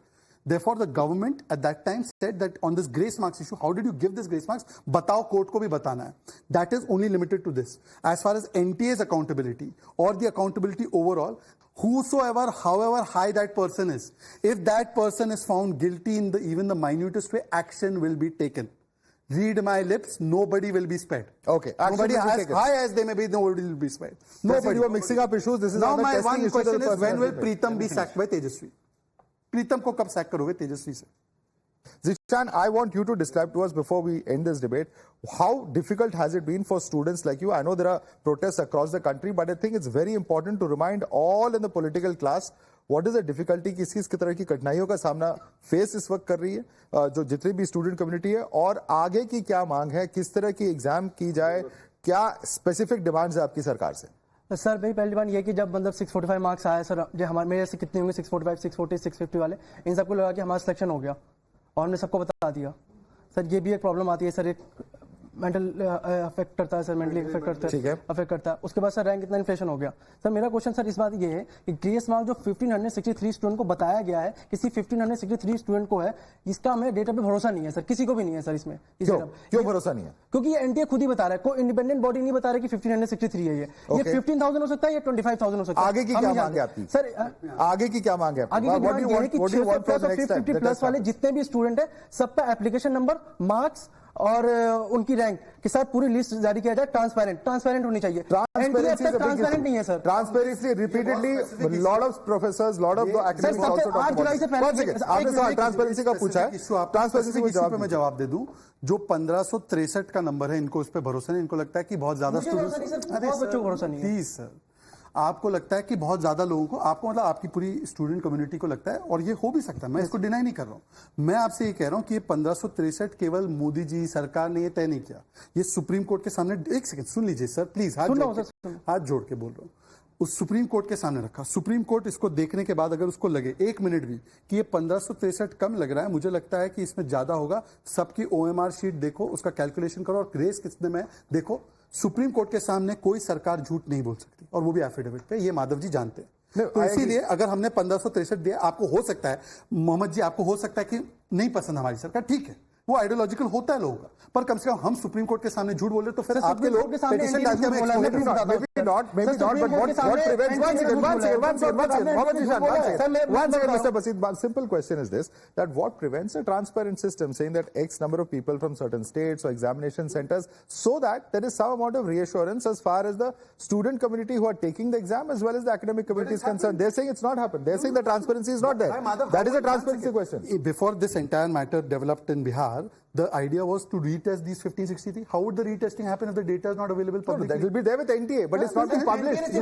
S5: Therefore, the government at that time said that on this grace marks issue, how did you give this grace marks? Batao, court ko bhi batana hai. That is only limited to this. As far as NTA's accountability or the accountability overall, whosoever, however high that person is, if that person is found guilty in even the minutest way, action will be taken. Read my lips, nobody will be spared.
S1: Okay.
S5: Nobody, as high as they may be, nobody will be spared.
S1: Nobody. You are mixing up issues. This is
S5: now my one question is, when will Pritam be sacked by Tejasvi? Pritam ko kab sack karoge Tejasvi se?
S1: Zishan, I want you to describe to us before we end this debate, how difficult has it been for students like you? I know there are protests across the country, but I think it's very important to remind all in the political class what is the difficulty, किस तरह की कठिनाइयों का सामना face इस वक्त कर रही है जो जितनी भी स्टूडेंट कम्युनिटी है, और आगे की क्या मांग है, किस तरह की एग्जाम की जाए, क्या स्पेसिफिक डिमांड्स है आपकी सरकार से?
S10: सर भाई पहली बात ये कि जब मतलब 645 मार्क्स आया सर, जो हमारे मेरे से कितने होंगे 645, 640, 650 वाले, इन सबको लगा कि हमारा सिलेक्शन हो गया और हमने सबको बता दिया। सर ये भी एक प्रॉब्लम आती है सर, एक मेंटल अफेक्ट करता है सर, मेंटली अफेक्ट करता है। उसके बाद सर रैंक इतना इन्फ्लेशन हो गया। सर मेरा क्वेश्चन सर इस बात ये है कि ग्रेस मार्क जो 1563 स्टूडेंट को बताया गया है, किसी 1563 स्टूडेंट को है, इसका हमें डेटा पे भरोसा नहीं है सर, किसी को भी नहीं है सर इसमें।
S1: क्यों भरोसा नहीं है?
S10: क्योंकि ये एनटीए खुद ही बता रहा है, कोई इंडिपेंडेंट बॉडी नहीं बता रहा कि 1563 है। ये 15,000 हो सकता है या 25,000 हो सकता है।
S1: आगे की क्या मांग है आपकी सर? आगे की क्या मांग है?
S10: आगे की मांग ये है कि 650 प्लस वाले जितने भी स्टूडेंट है, सबका एप्लीकेशन नंबर, मार्क्स और उनकी रैंक के साथ पूरी लिस्ट जारी किया जाए। ट्रांसपेरेंट होनी चाहिए। ट्रांसपेरेंट नहीं है sir.
S1: Transparency repeatedly lot of professors, lot of the academics also talk about. 8 जुलाई से पहले आपने सवाल ट्रांसपेरेंसी का पूछा है, ट्रांसपेरेंसी की जवाब पे मैं जवाब दे दूं।
S5: जो 1563 का नंबर है, इनको उस पर भरोसा नहीं, इनको लगता है कि बहुत ज्यादा स्टूडेंट्स,
S10: बच्चों को भरोसा नहीं है।
S5: प्लीज सर, आपको लगता है कि बहुत ज्यादा लोगों को, आपको मतलब आपकी पूरी स्टूडेंट कम्युनिटी को लगता है, और ये हो भी सकता है, मैं इसको डिनाई नहीं कर रहा हूं। मैं आपसे ये कह रहा हूं कि ये 1563 केवल मोदी जी सरकार ने ये तय नहीं किया, ये सुप्रीम कोर्ट के सामने, एक सेकंड सुन लीजिए सर प्लीज, हाथ जोड़ के बोल रहा हूं, उस सुप्रीम कोर्ट के सामने रखा। सुप्रीम कोर्ट इसको देखने के बाद अगर उसको लगे 1 मिनट भी कि ये 1563 कम लग रहा है, मुझे लगता है कि इसमें ज्यादा होगा, सबकी OMR शीट देखो, उसका कैलकुलेशन करो और ग्रेस कितने में देखो। सुप्रीम कोर्ट के सामने कोई सरकार झूठ नहीं बोल सकती, और वो भी एफिडेविट पे, ये माधव जी जानते हैं। तो इसीलिए अगर हमने 1563 दिया, आपको हो सकता है मोहम्मद जी, आपको हो सकता है कि नहीं पसंद हमारी सरकार, ठीक है, वो आइडियोलॉजिकल होता है लोगों का, पर कम से कम हम सुप्रीम कोर्ट के सामने झूठ बोल रहे तो फिर आपके लोग पिटीशन डाल के
S1: Mr. Basit, simple question is this, that what prevents a transparent system saying that X number of people from certain states or examination centers, so that there is some amount of reassurance as far as the student community who are taking the exam as well as the academic community is concerned. They're saying it's not happened. They're saying the transparency is not there. That is a transparency question.
S5: Before this entire matter developed in Bihar, the idea was to retest these 1563. How would the retesting happen if the data is not available publicly?
S1: That will be there with NTA, but it's not been published. It's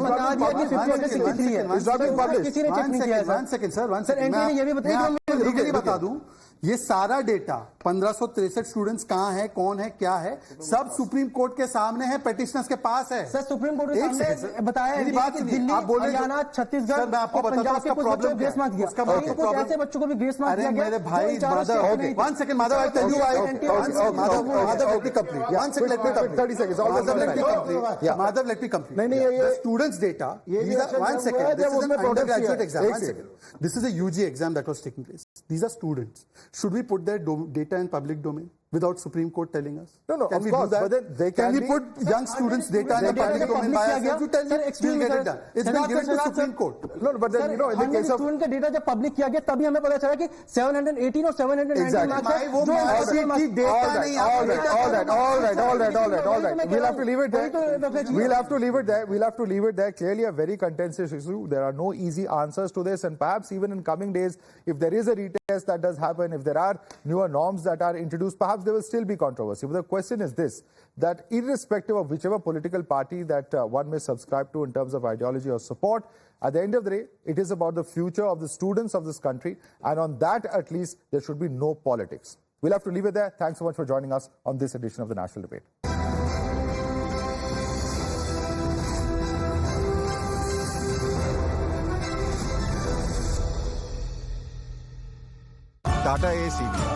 S1: not been published.
S5: One second, sir. मैं बता दूं, ये सारा data 1563 students कहाँ है, कौन है, क्या है, सब सुप्रीम कोर्ट के सामने है, पेटिशनर्स के पास है।
S10: सर सुप्रीम कोर्ट के सामने बताया है, दिल्ली, हरियाणा, छत्तीसगढ़,
S5: मैं आपको बताता हूं उसका प्रॉब्लम
S10: ग्रेस मार्क दिया, कुछ ऐसे बच्चों को भी ग्रेस मार्क दिया गया।
S5: मेरे भाई Madhav, 1 second Madhav, I'll tell you why. Madhav, let me complete. 1 second, let me complete. 30 seconds. Madhav, let me complete. Madhav, let me complete. The students' data. 1 second. This is an undergraduate exam. 1 second. This is a UG exam that was taking place. These are students. Should we put their data in public domain without Supreme Court telling us?
S1: No,
S5: can
S1: of
S5: we
S1: course,
S5: do that?
S1: but then they
S5: can we
S1: be,
S5: put young students' data in the public domain by ourselves? You tell me, we'll get it done. It's been given to Supreme Court.
S1: No, but then, you know, in the case of...
S10: student का data जब public किया गया, तभी हमें पता चला कि 718 और 719 मार्क्स है, जो
S1: all right. We'll have to leave it there. We'll have to leave it there. Clearly a very contentious issue. There are no easy answers to this, and perhaps even in coming days, if there is a retest yes, that does happen. If there are newer norms that are introduced, perhaps there will still be controversy. But the question is this, that irrespective of whichever political party that one may subscribe to in terms of ideology or support, at the end of the day, it is about the future of the students of this country. And on that, at least, there should be no politics. We'll have to leave it there. Thanks so much for joining us on this edition of the National Debate.
S11: Tata AC